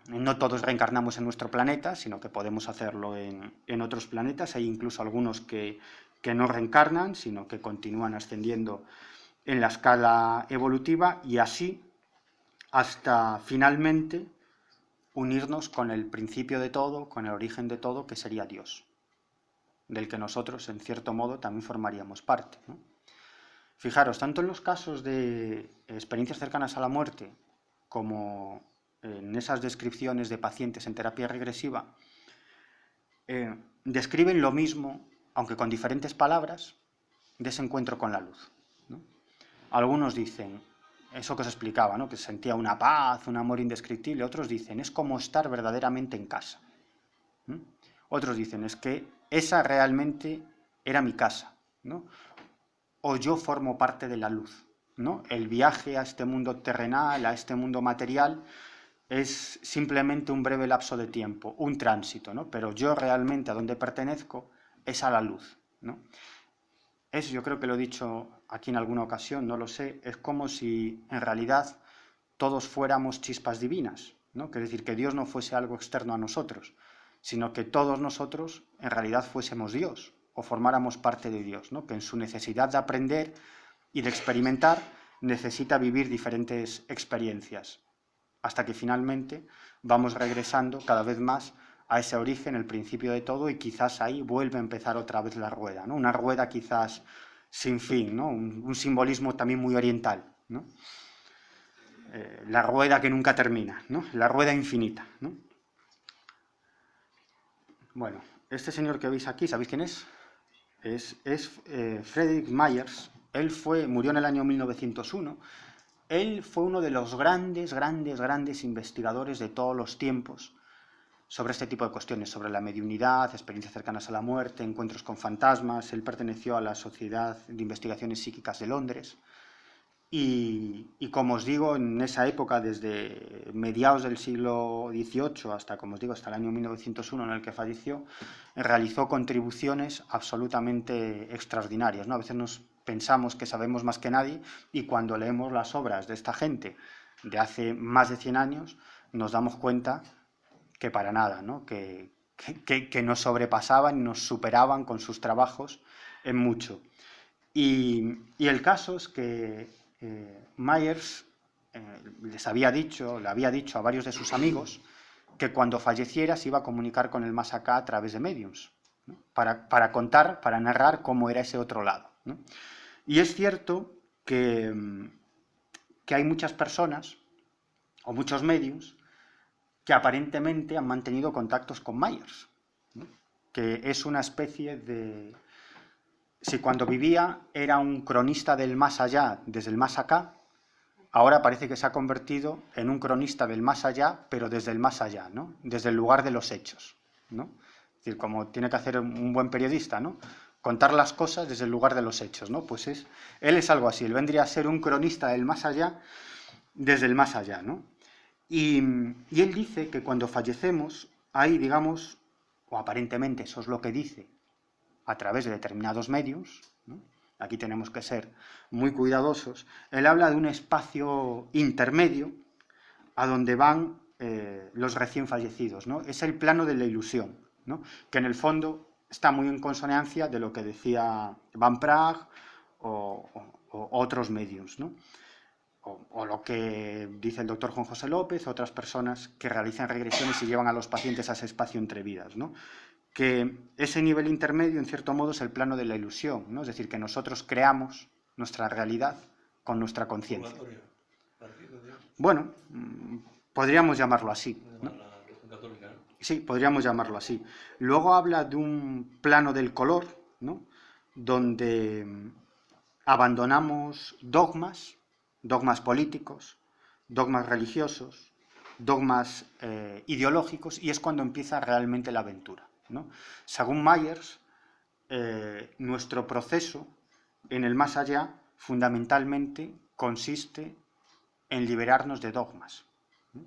Speaker 2: no todos reencarnamos en nuestro planeta, sino que podemos hacerlo en otros planetas. Hay incluso algunos que no reencarnan, sino que continúan ascendiendo en la escala evolutiva, y así hasta finalmente unirnos con el principio de todo, con el origen de todo, que sería Dios, del que nosotros, en cierto modo, también formaríamos parte, ¿no? Fijaros, tanto en los casos de experiencias cercanas a la muerte como en esas descripciones de pacientes en terapia regresiva, describen lo mismo, aunque con diferentes palabras, de ese encuentro con la luz, ¿no? Algunos dicen, eso que os explicaba, ¿no? Que sentía una paz, un amor indescriptible. Otros dicen, es como estar verdaderamente en casa, ¿no? Otros dicen, es que esa realmente era mi casa, ¿no? O yo formo parte de la luz, ¿no? El viaje a este mundo terrenal, a este mundo material, es simplemente un breve lapso de tiempo, un tránsito, ¿no? Pero yo realmente a donde pertenezco es a la luz, ¿no? Yo creo que lo he dicho aquí en alguna ocasión, no lo sé, es como si en realidad todos fuéramos chispas divinas, ¿no? Que es decir, que Dios no fuese algo externo a nosotros, sino que todos nosotros en realidad fuésemos Dios o formáramos parte de Dios, ¿no? Que en su necesidad de aprender y de experimentar necesita vivir diferentes experiencias, hasta que finalmente vamos regresando cada vez más a ese origen, el principio de todo, y quizás ahí vuelve a empezar otra vez la rueda, ¿no? Una rueda quizás sin fin, ¿no? Un simbolismo también muy oriental, ¿no? La rueda que nunca termina, ¿no? La rueda infinita, ¿no? Bueno, este señor que veis aquí, ¿sabéis quién es? Es Friedrich Myers. Él murió en el año 1901. Él fue uno de los grandes investigadores de todos los tiempos sobre este tipo de cuestiones, sobre la mediunidad, experiencias cercanas a la muerte, encuentros con fantasmas. Él perteneció a la Sociedad de Investigaciones Psíquicas de Londres. Y como os digo, en esa época, desde mediados del siglo XVIII hasta, como os digo, hasta el año 1901 en el que falleció, realizó contribuciones absolutamente extraordinarias, ¿no? A veces nos pensamos que sabemos más que nadie, y cuando leemos las obras de esta gente de hace más de 100 años, nos damos cuenta que para nada, ¿no? Que nos sobrepasaban y nos superaban con sus trabajos en mucho. Y el caso es que Myers le había dicho a varios de sus amigos que cuando falleciera se iba a comunicar con el más acá a través de mediums, ¿no? Para contar, para narrar cómo era ese otro lado, ¿no? Y es cierto que hay muchas personas o muchos mediums que aparentemente han mantenido contactos con Myers, ¿no? Que es una especie de... Si cuando vivía era un cronista del más allá, desde el más acá, ahora parece que se ha convertido en un cronista del más allá, pero desde el más allá, ¿no? Desde el lugar de los hechos, ¿no? Es decir, como tiene que hacer un buen periodista, ¿no? Contar las cosas desde el lugar de los hechos, ¿no? Pues él es algo así, él vendría a ser un cronista del más allá, desde el más allá, ¿no? Y él dice que cuando fallecemos hay, digamos, o aparentemente eso es lo que dice, a través de determinados medios, ¿no? Aquí tenemos que ser muy cuidadosos, él habla de un espacio intermedio a donde van los recién fallecidos, ¿no? Es el plano de la ilusión, ¿no? Que en el fondo está muy en consonancia de lo que decía Van Praag o otros medios, ¿no? O lo que dice el doctor Juan José López, otras personas que realizan regresiones y llevan a los pacientes a ese espacio entre vidas, ¿no? Que ese nivel intermedio, en cierto modo, es el plano de la ilusión, ¿no? Es decir, que nosotros creamos nuestra realidad con nuestra conciencia. Bueno, podríamos llamarlo así, ¿no? Sí, podríamos llamarlo así. Luego habla de un plano del color, ¿no? Donde abandonamos dogmas políticos, dogmas religiosos, dogmas ideológicos, y es cuando empieza realmente la aventura, ¿no? Según Myers, nuestro proceso en el más allá fundamentalmente consiste en liberarnos de dogmas, ¿no?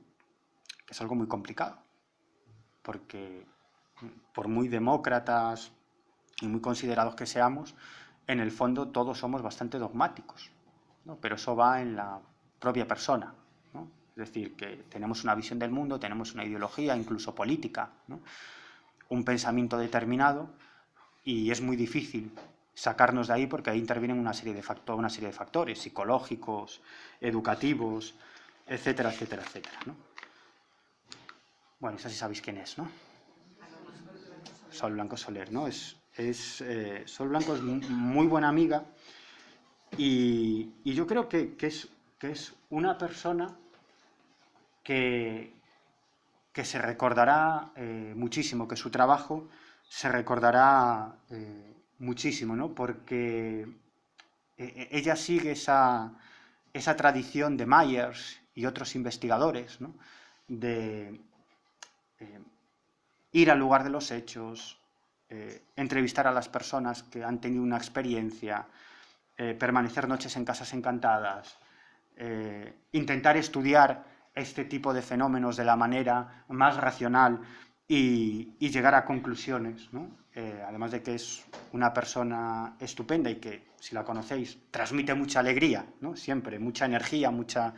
Speaker 2: Que es algo muy complicado, porque por muy demócratas y muy considerados que seamos, en el fondo todos somos bastante dogmáticos, ¿no? Pero eso va en la propia persona, ¿no? Es decir, que tenemos una visión del mundo, tenemos una ideología, incluso política, ¿no? Un pensamiento determinado, y es muy difícil sacarnos de ahí porque ahí intervienen una serie de factores psicológicos, educativos, etcétera, etcétera, etcétera, ¿no? Bueno, esa sí sabéis quién es, ¿no? Sol Blanco Soler, ¿no? Sol Blanco es muy buena amiga y yo creo que es una persona que se recordará muchísimo, que su trabajo se recordará muchísimo, ¿no? Porque ella sigue esa tradición de Myers y otros investigadores, ¿no? De ir al lugar de los hechos, entrevistar a las personas que han tenido una experiencia, permanecer noches en casas encantadas, intentar estudiar este tipo de fenómenos de la manera más racional y llegar a conclusiones, ¿no? Además de que es una persona estupenda y que, si la conocéis, transmite mucha alegría, ¿no? Siempre, mucha energía, mucha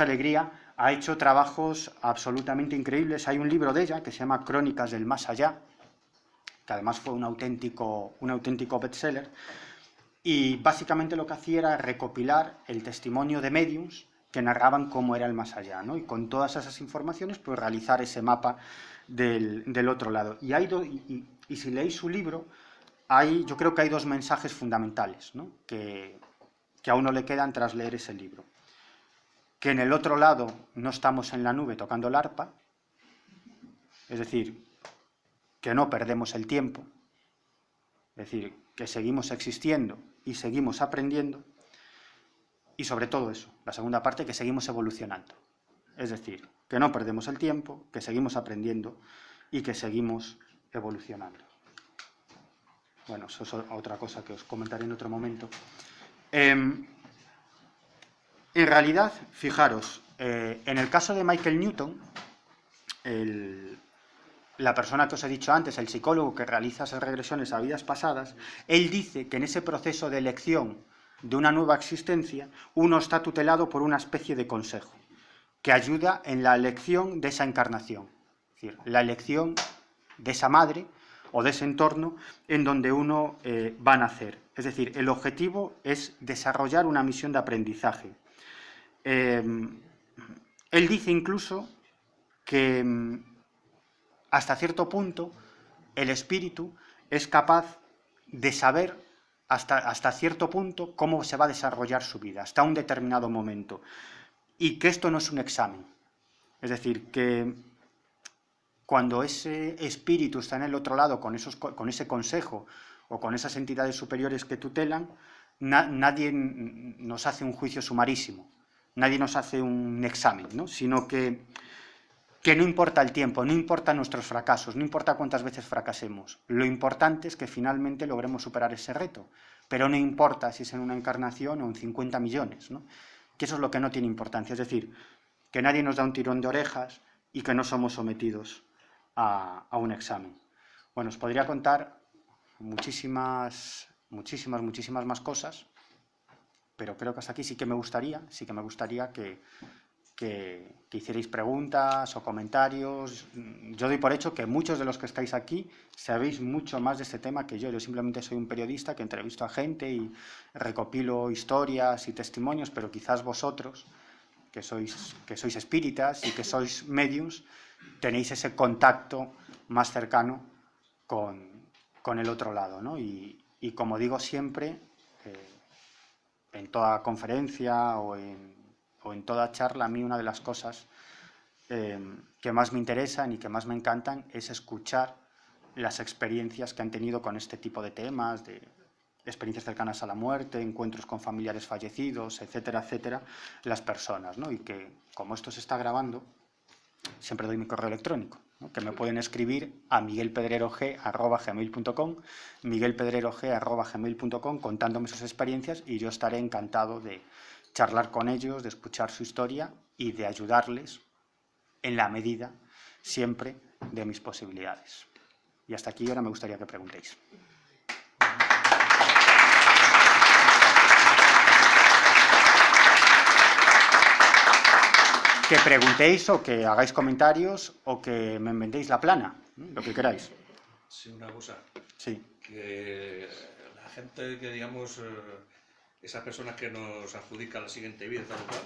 Speaker 2: alegría. Ha hecho trabajos absolutamente increíbles. Hay un libro de ella que se llama Crónicas del Más Allá, que además fue un auténtico bestseller, y básicamente lo que hacía era recopilar el testimonio de médiums que narraban cómo era el más allá, ¿no? Y con todas esas informaciones, pues realizar ese mapa del otro lado. Y si leéis su libro, yo creo que hay dos mensajes fundamentales, ¿no? que a uno le quedan tras leer ese libro. Que en el otro lado no estamos en la nube tocando el arpa, es decir, que no perdemos el tiempo, es decir, que seguimos existiendo y seguimos aprendiendo, y sobre todo eso, la segunda parte, que seguimos evolucionando, es decir, que no perdemos el tiempo, que seguimos aprendiendo y que seguimos evolucionando. Bueno, eso es otra cosa que os comentaré en otro momento. En realidad, fijaros, en el caso de Michael Newton, la persona que os he dicho antes, el psicólogo que realiza esas regresiones a vidas pasadas, él dice que en ese proceso de elección de una nueva existencia, uno está tutelado por una especie de consejo que ayuda en la elección de esa encarnación, es decir, la elección de esa madre o de ese entorno en donde uno va a nacer. Es decir, el objetivo es desarrollar una misión de aprendizaje. Él dice incluso que hasta cierto punto el espíritu es capaz de saber hasta cierto punto cómo se va a desarrollar su vida, hasta un determinado momento, y que esto no es un examen. Es decir, que cuando ese espíritu está en el otro lado con ese consejo o con esas entidades superiores que tutelan, nadie nos hace un juicio sumarísimo, nadie nos hace un examen, ¿no? Sino que que no importa el tiempo, no importa nuestros fracasos, no importa cuántas veces fracasemos. Lo importante es que finalmente logremos superar ese reto. Pero no importa si es en una encarnación o en 50 millones, ¿no? Que eso es lo que no tiene importancia. Es decir, que nadie nos da un tirón de orejas y que no somos sometidos a un examen. Bueno, os podría contar muchísimas más cosas, pero creo que hasta aquí sí que me gustaría que hicierais preguntas o comentarios. Yo doy por hecho que muchos de los que estáis aquí sabéis mucho más de este tema que yo. Yo simplemente soy un periodista que entrevisto a gente y recopilo historias y testimonios, pero quizás vosotros, que sois espíritas y que sois mediums, tenéis ese contacto más cercano con el otro lado, ¿no? Y como digo siempre, en toda conferencia o en toda charla, a mí una de las cosas que más me interesan y que más me encantan es escuchar las experiencias que han tenido con este tipo de temas, de experiencias cercanas a la muerte, encuentros con familiares fallecidos, etcétera, etcétera, las personas, ¿no? Y que, como esto se está grabando, siempre doy mi correo electrónico, ¿no? Que me pueden escribir a miguelpedrerog@gmail.com, miguelpedrerog@gmail.com, contándome sus experiencias, y yo estaré encantado de charlar con ellos, de escuchar su historia y de ayudarles en la medida, siempre, de mis posibilidades. Y hasta aquí ahora me gustaría que preguntéis. Que preguntéis o que hagáis comentarios o que me inventéis la plana, ¿no? Lo que queráis.
Speaker 4: Sí, una cosa.
Speaker 2: Sí.
Speaker 4: Que la gente que, digamos, esas personas que nos adjudican la siguiente vida, tal cual,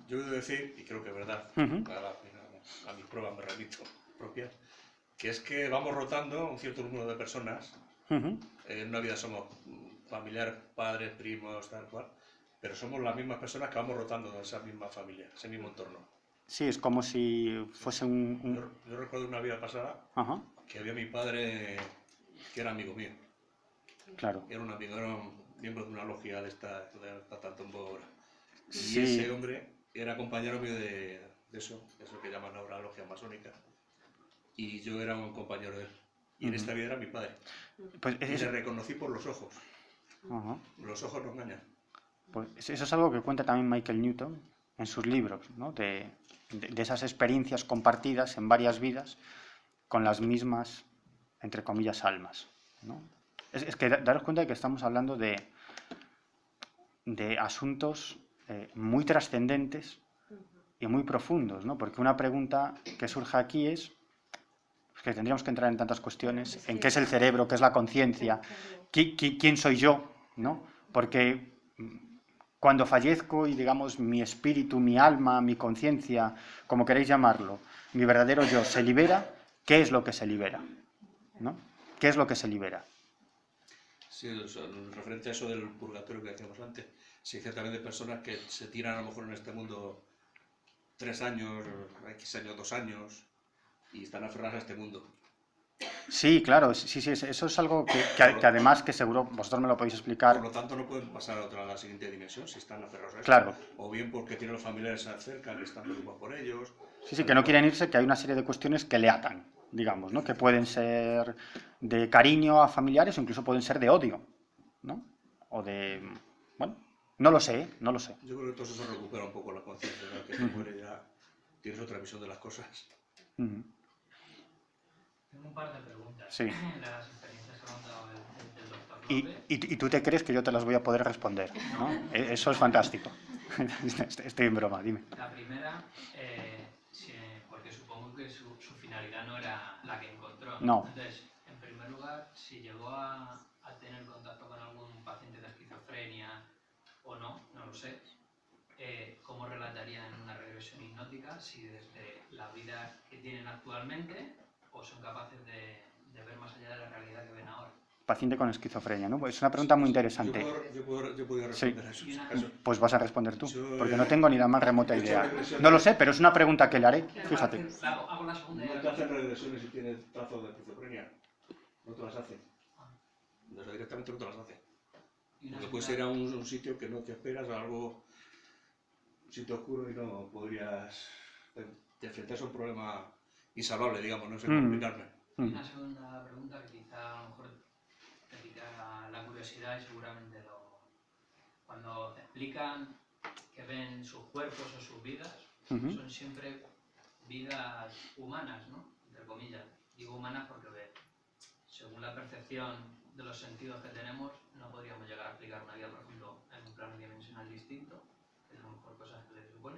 Speaker 4: yo he de decir, y creo que es verdad, a mis pruebas me remito propias, que es que vamos rotando un cierto número de personas. En una vida somos familiares, padres, primos, tal cual, pero somos las mismas personas que vamos rotando en esa misma familia, ese mismo entorno.
Speaker 2: Sí, es como si fuese
Speaker 4: Yo recuerdo una vida pasada que había mi padre que era amigo mío.
Speaker 2: Claro.
Speaker 4: Era un amigo, era un miembro de una logia de esta tanto un poco ahora. Y
Speaker 2: Sí.
Speaker 4: ese hombre era compañero mío de eso que llaman ahora logia masónica. Y yo era un compañero de él. Y en esta vida era mi padre.
Speaker 2: Pues
Speaker 4: y le reconocí por los ojos. Los ojos no engañan.
Speaker 2: Pues eso es algo que cuenta también Michael Newton en sus libros, ¿no? De esas experiencias compartidas en varias vidas con las mismas, entre comillas, almas, ¿no? Es que daros cuenta de que estamos hablando de asuntos muy trascendentes y muy profundos, ¿no? Porque una pregunta que surge aquí es que tendríamos que entrar en tantas cuestiones, en qué es el cerebro, qué es la conciencia, quién soy yo, ¿no? Porque cuando fallezco y, digamos, mi espíritu, mi alma, mi conciencia, como queréis llamarlo, mi verdadero yo se libera, ¿qué es lo que se libera? ¿No? ¿Qué es lo que se libera?
Speaker 4: Sí, referente a eso del purgatorio que decíamos antes, sí, ciertamente personas que se tiran a lo mejor en este mundo 3 años, X años, 2 años, y están aferradas a este mundo.
Speaker 2: Sí, claro, sí, eso es algo que además que seguro vosotros me lo podéis explicar.
Speaker 4: Por lo tanto, no pueden pasar a la siguiente dimensión si están aferrados a esto.
Speaker 2: Claro.
Speaker 4: O bien porque tienen los familiares cerca que están preocupados por ellos.
Speaker 2: Sí, que no quieren irse, que hay una serie de cuestiones que le atan, digamos, ¿no? Que pueden ser de cariño a familiares o incluso pueden ser de odio, ¿no? O de... Bueno, no lo sé.
Speaker 4: Yo creo que todo eso recupera un poco la conciencia, ¿no? Que te muere ya, tienes otra visión de las cosas.
Speaker 5: Tengo un par de preguntas.
Speaker 2: Sí.
Speaker 5: De las experiencias que ha contado del doctor López.
Speaker 2: Y tú te crees que yo te las voy a poder responder, ¿no? Eso es fantástico. Estoy en broma, dime.
Speaker 5: La primera, porque supongo que su finalidad no era la que encontró.
Speaker 2: No.
Speaker 5: Entonces, en primer lugar, si llegó a tener contacto con algún paciente de esquizofrenia o no lo sé, ¿cómo relataría en una regresión hipnótica si desde la vida que tienen actualmente o son capaces de ver más allá de la realidad que ven ahora?
Speaker 2: Paciente con esquizofrenia, ¿no? Es una pregunta muy interesante.
Speaker 4: Yo puedo responder a eso.
Speaker 2: Pues vas a responder tú, porque no tengo ni la más remota idea. No lo sé, pero es una pregunta que le haré, fíjate.
Speaker 5: Hago la segunda.
Speaker 4: No te hacen regresiones si tienes trazos de esquizofrenia. No te las hacen. Directamente no te las hacen. Porque puedes ir a un sitio que no te esperas, a algo, un sitio oscuro y no podrías... Te enfrentas a un problema insalvable, digamos, no sé cómo explicarme.
Speaker 5: Y una segunda pregunta que quizá a lo mejor te pica la curiosidad y seguramente cuando explican que ven sus cuerpos o sus vidas, son siempre vidas humanas, ¿no? Entre comillas. Digo humanas porque según la percepción de los sentidos que tenemos, no podríamos llegar a explicar una vida, por ejemplo, en un plano dimensional distinto, que es a lo mejor cosas que se supone,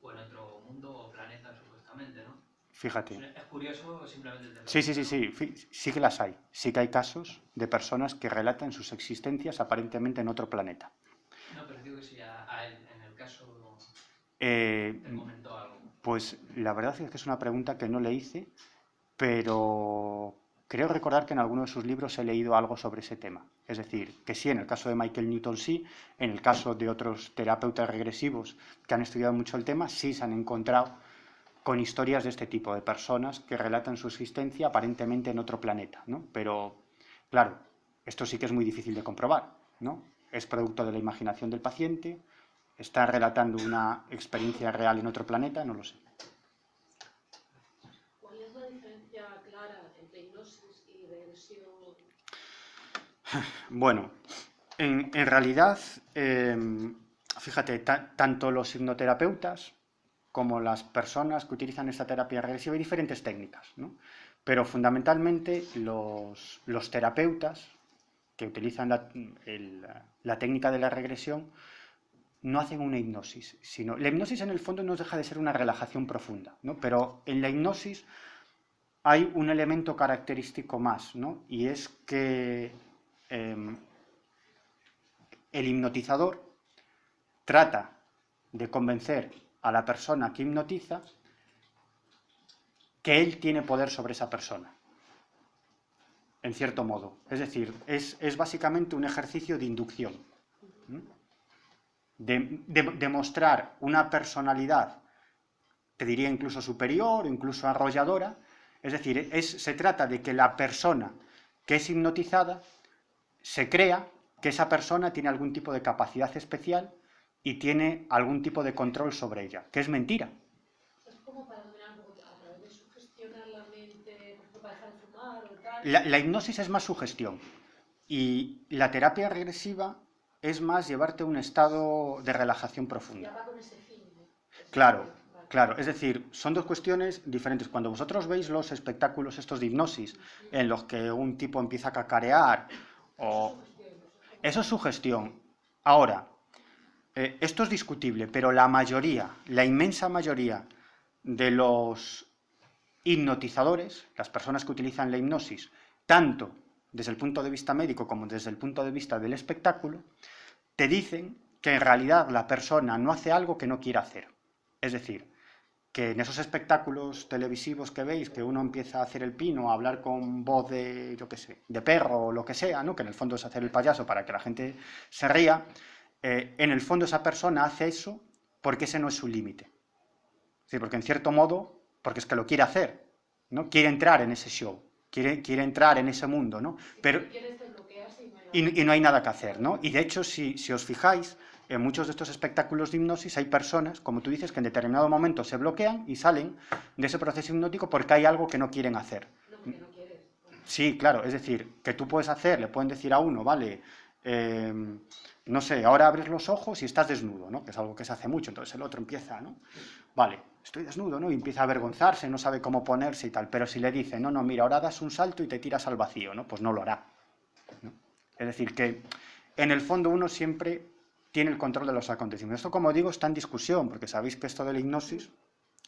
Speaker 5: o en otro mundo o planeta supuestamente, ¿no?
Speaker 2: Fíjate.
Speaker 5: Es curioso simplemente...
Speaker 2: Sí que las hay. Sí que hay casos de personas que relatan sus existencias aparentemente en otro planeta.
Speaker 5: No, pero digo que si a él, en el caso, te comentó algo.
Speaker 2: Pues la verdad es que es una pregunta que no le hice, pero creo recordar que en alguno de sus libros he leído algo sobre ese tema. Es decir, que sí, en el caso de Michael Newton sí, en el caso de otros terapeutas regresivos que han estudiado mucho el tema, sí se han encontrado con historias de este tipo, de personas que relatan su existencia aparentemente en otro planeta, ¿no? Pero, claro, esto sí que es muy difícil de comprobar, ¿no? Es producto de la imaginación del paciente, está relatando una experiencia real en otro planeta, no lo sé.
Speaker 6: ¿Cuál es la diferencia clara entre hipnosis y regresión?
Speaker 2: Bueno, en realidad, fíjate, tanto los hipnoterapeutas como las personas que utilizan esta terapia regresiva hay diferentes técnicas, ¿no? Pero fundamentalmente los terapeutas que utilizan la técnica de la regresión no hacen una hipnosis, sino la hipnosis en el fondo no deja de ser una relajación profunda, ¿no? Pero en la hipnosis hay un elemento característico más, ¿no? Y es que el hipnotizador trata de convencer a la persona que hipnotiza que él tiene poder sobre esa persona, en cierto modo. Es decir, es básicamente un ejercicio de inducción, de mostrar una personalidad, te diría incluso superior, incluso arrolladora. Es decir, se trata de que la persona que es hipnotizada se crea que esa persona tiene algún tipo de capacidad especial y tiene algún tipo de control sobre ella, que es mentira.
Speaker 6: Es como para dominar un poco, a través de sugestionar la mente, por ejemplo, para dejar de fumar o tal.
Speaker 2: La hipnosis es más sugestión y la terapia regresiva es más llevarte a un estado de relajación profunda.
Speaker 6: Ya va con ese fin, ¿no?
Speaker 2: Claro, claro. Es decir, son dos cuestiones diferentes. Cuando vosotros veis los espectáculos estos de hipnosis, en los que un tipo empieza a cacarear, eso es sugestión. Ahora, esto es discutible, pero la inmensa mayoría de los hipnotizadores, las personas que utilizan la hipnosis, tanto desde el punto de vista médico como desde el punto de vista del espectáculo, te dicen que en realidad la persona no hace algo que no quiera hacer. Es decir, que en esos espectáculos televisivos que veis, que uno empieza a hacer el pino, a hablar con voz de, yo qué sé, de perro o lo que sea, ¿no? Que en el fondo es hacer el payaso para que la gente se ría, en el fondo esa persona hace eso porque ese no es su límite. Sí, porque en cierto modo, porque es que lo quiere hacer, ¿no? Quiere entrar en ese show, quiere entrar en ese mundo, ¿no? Pero, y no hay nada que hacer, ¿no? Y de hecho, si os fijáis, en muchos de estos espectáculos de hipnosis hay personas, como tú dices, que en determinado momento se bloquean y salen de ese proceso hipnótico porque hay algo que no quieren hacer.
Speaker 6: No, porque no quieres.
Speaker 2: Sí, claro, es decir, que tú puedes hacer, le pueden decir a uno, vale, no sé, ahora abres los ojos y estás desnudo, ¿no? Que es algo que se hace mucho, entonces el otro empieza, ¿no? Vale, estoy desnudo, ¿no? Y empieza a avergonzarse, no sabe cómo ponerse y tal, pero si le dice, no, mira, ahora das un salto y te tiras al vacío, ¿no? Pues no lo hará, ¿no? Es decir, que en el fondo uno siempre tiene el control de los acontecimientos. Esto, como digo, está en discusión, porque sabéis que esto de la hipnosis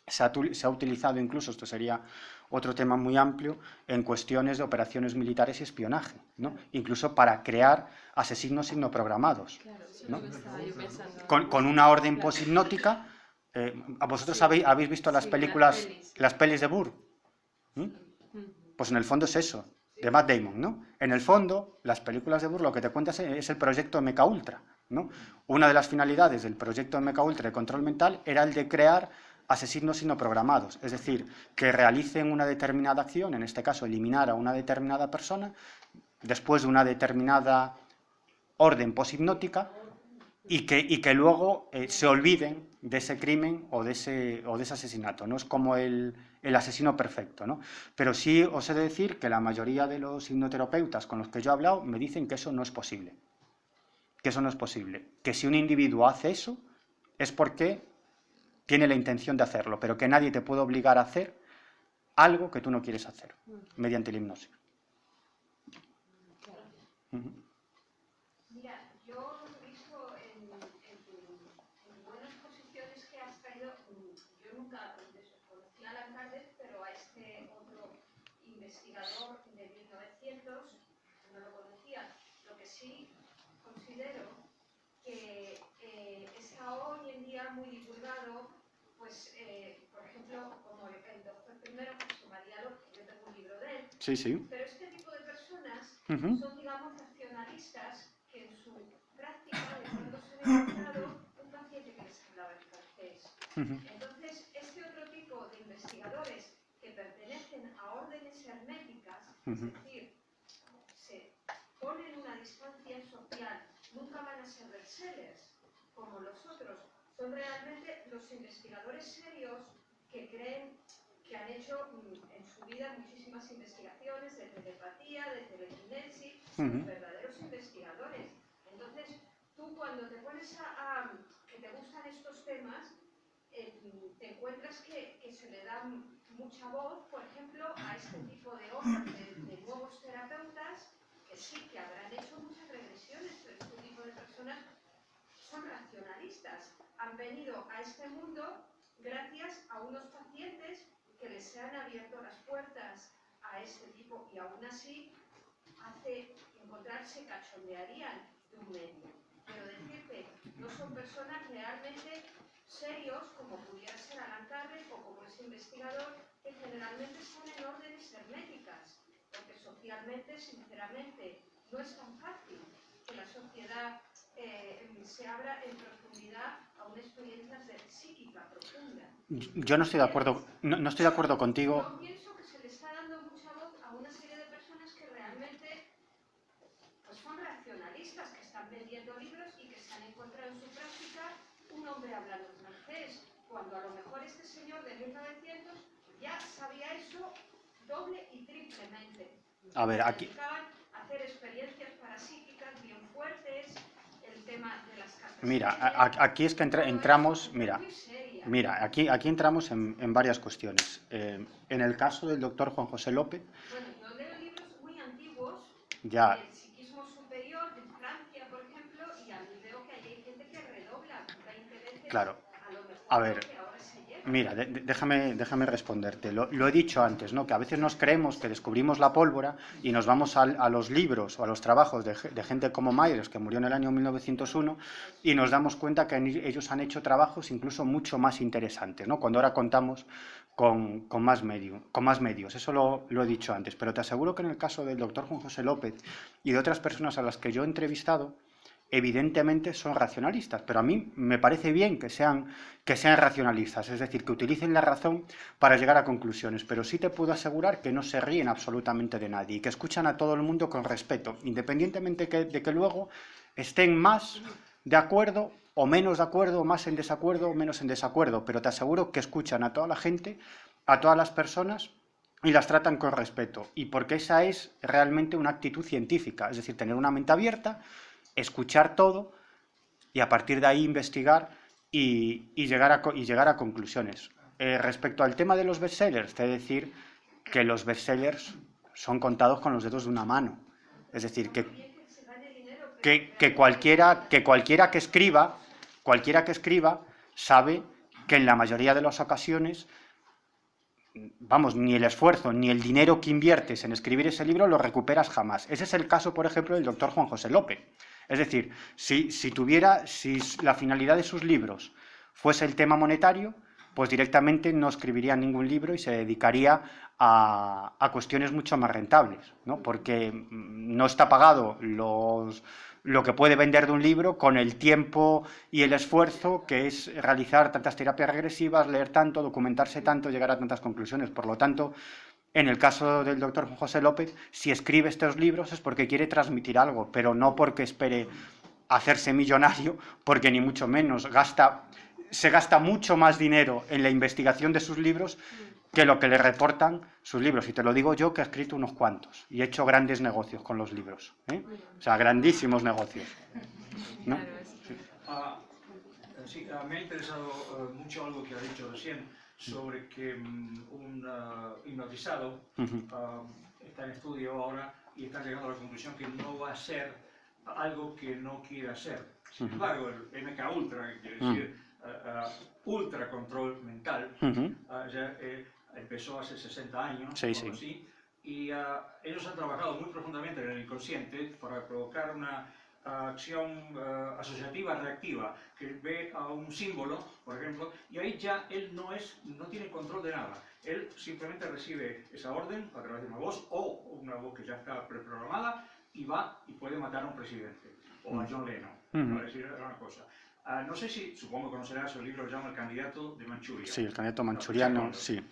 Speaker 2: se ha utilizado incluso, esto sería otro tema muy amplio, en cuestiones de operaciones militares y espionaje, ¿no? Incluso para crear asesinos hipnoprogramados, ¿no? Con una orden poshipnótica. ¿Vosotros habéis visto las películas, las pelis de Burr? Pues en el fondo es eso, de Matt Damon, ¿no? En el fondo, las películas de Burr lo que te cuentan es el proyecto MKUltra, ¿no? Una de las finalidades del proyecto MKUltra de control mental era el de crear asesinos hipnoprogramados, es decir, que realicen una determinada acción, en este caso eliminar a una determinada persona, después de una determinada orden poshipnótica, y que luego se olviden de ese crimen o de ese asesinato. No es como el asesino perfecto, ¿no? Pero sí os he de decir que la mayoría de los hipnoterapeutas con los que yo he hablado me dicen que eso no es posible. Que eso no es posible. Que si un individuo hace eso es porque tiene la intención de hacerlo, pero que nadie te puede obligar a hacer algo que tú no quieres hacer mediante la hipnosis.
Speaker 7: Mira, yo he visto en buenas posiciones que has traído, yo nunca conocí a Alan Kardec, pero a este otro investigador de 1900 no lo conocía. Lo que sí considero que está hoy en día muy divulgado, pues, por ejemplo, como el doctor primero, José María López, yo tengo un libro de él,
Speaker 2: Sí, sí.
Speaker 7: pero este tipo de personas son, digamos, racionalistas que en su práctica de pronto se han encontrado un paciente que les hablaba en francés. Entonces, este otro tipo de investigadores que pertenecen a órdenes herméticas, es decir, se ponen una distancia social, nunca van a ser bestsellers como los otros, son realmente los investigadores serios que creen que han hecho en su vida muchísimas investigaciones de telepatía, de telequinesis, son verdaderos investigadores. Entonces, tú cuando te pones que te gustan estos temas, te encuentras que se le da mucha voz, por ejemplo, a este tipo de obras de nuevos terapeutas, que sí, que habrán hecho muchas regresiones, pero este tipo de personas son racionalistas. Han venido a este mundo gracias a unos pacientes que les han abierto las puertas a este tipo y aún así se cachondearían de un medio. Pero decirte, no son personas realmente serios como pudiera ser Alan Kardec o como ese investigador que generalmente están en órdenes herméticas, porque socialmente, sinceramente, no es tan fácil que la sociedad se abra en profundidad a una experiencia psíquica profunda.
Speaker 2: Yo no estoy de acuerdo, no estoy de acuerdo contigo.
Speaker 7: Yo pienso que se le está dando mucha voz a una serie de personas que realmente pues son racionalistas, que están vendiendo libros y que se han encontrado en su práctica un hombre hablando francés, cuando a lo mejor este señor de 1900 ya sabía eso doble y triplemente.
Speaker 2: A ver, aquí...
Speaker 7: A hacer experiencias parapsíquicas bien fuertes, el tema de las cartas.
Speaker 2: Mira, aquí es que entramos, mira, aquí entramos en varias cuestiones. En el caso del doctor Juan José López...
Speaker 7: Bueno, yo leo libros muy antiguos,
Speaker 2: ya,
Speaker 7: del psiquismo superior, de Francia, por ejemplo, y a mí veo que hay gente que redobla 20 veces
Speaker 2: claro.
Speaker 7: a lo mejor
Speaker 2: A ver,
Speaker 7: lo que ahora se lleva.
Speaker 2: mira, déjame responderte. Lo he dicho antes, ¿no? Que a veces nos creemos que descubrimos la pólvora y nos vamos a los libros o a los trabajos de gente como Myers, que murió en el año 1901, y nos damos cuenta que ellos han hecho trabajos incluso mucho más interesantes, ¿no? Cuando ahora contamos con más medios. Eso lo he dicho antes. Pero te aseguro que en el caso del doctor Juan José López y de otras personas a las que yo he entrevistado, evidentemente son racionalistas, pero a mí me parece bien que sean racionalistas, es decir, que utilicen la razón para llegar a conclusiones, pero sí te puedo asegurar que no se ríen absolutamente de nadie y que escuchan a todo el mundo con respeto, independientemente de que luego estén más de acuerdo o menos de acuerdo, o más en desacuerdo o menos en desacuerdo, pero te aseguro que escuchan a toda la gente, a todas las personas, y las tratan con respeto, y porque esa es realmente una actitud científica, es decir, tener una mente abierta, escuchar todo y a partir de ahí investigar y llegar a conclusiones. Respecto al tema de los bestsellers, te he de decir que los bestsellers son contados con los dedos de una mano. Es decir, que cualquiera que escriba sabe que en la mayoría de las ocasiones, vamos, ni el esfuerzo ni el dinero que inviertes en escribir ese libro lo recuperas jamás. Ese es el caso, por ejemplo, del doctor Juan José López. Es decir, si la finalidad de sus libros fuese el tema monetario, pues directamente no escribiría ningún libro y se dedicaría a cuestiones mucho más rentables, ¿no? Porque no está pagado lo que puede vender de un libro con el tiempo y el esfuerzo que es realizar tantas terapias regresivas, leer tanto, documentarse tanto, llegar a tantas conclusiones. Por lo tanto, en el caso del doctor José López, si escribe estos libros es porque quiere transmitir algo, pero no porque espere hacerse millonario, porque ni mucho menos se gasta mucho más dinero en la investigación de sus libros que lo que le reportan sus libros. Y te lo digo yo, que he escrito unos cuantos y he hecho grandes negocios con los libros, ¿eh? O sea, grandísimos negocios, ¿no?
Speaker 8: Sí, me ha interesado mucho algo que ha dicho recién sobre que un hipnotizado está en estudio ahora y está llegando a la conclusión que no va a hacer algo que no quiere hacer. Sin embargo, el MK Ultra, que quiere decir ultra control mental, ya empezó hace 60 años,
Speaker 2: sí,
Speaker 8: algo así, y ellos han trabajado muy profundamente en el inconsciente para provocar una acción asociativa reactiva, que ve a un símbolo, por ejemplo, y ahí ya él no tiene control de nada. Él simplemente recibe esa orden a través de una voz, o una voz que ya está preprogramada, y va y puede matar a un presidente, o a John Lennon, para decir una cosa. No sé si, supongo que conocerás el libro que se llama El candidato de Manchuria.
Speaker 2: Sí, el candidato manchuriano, sí.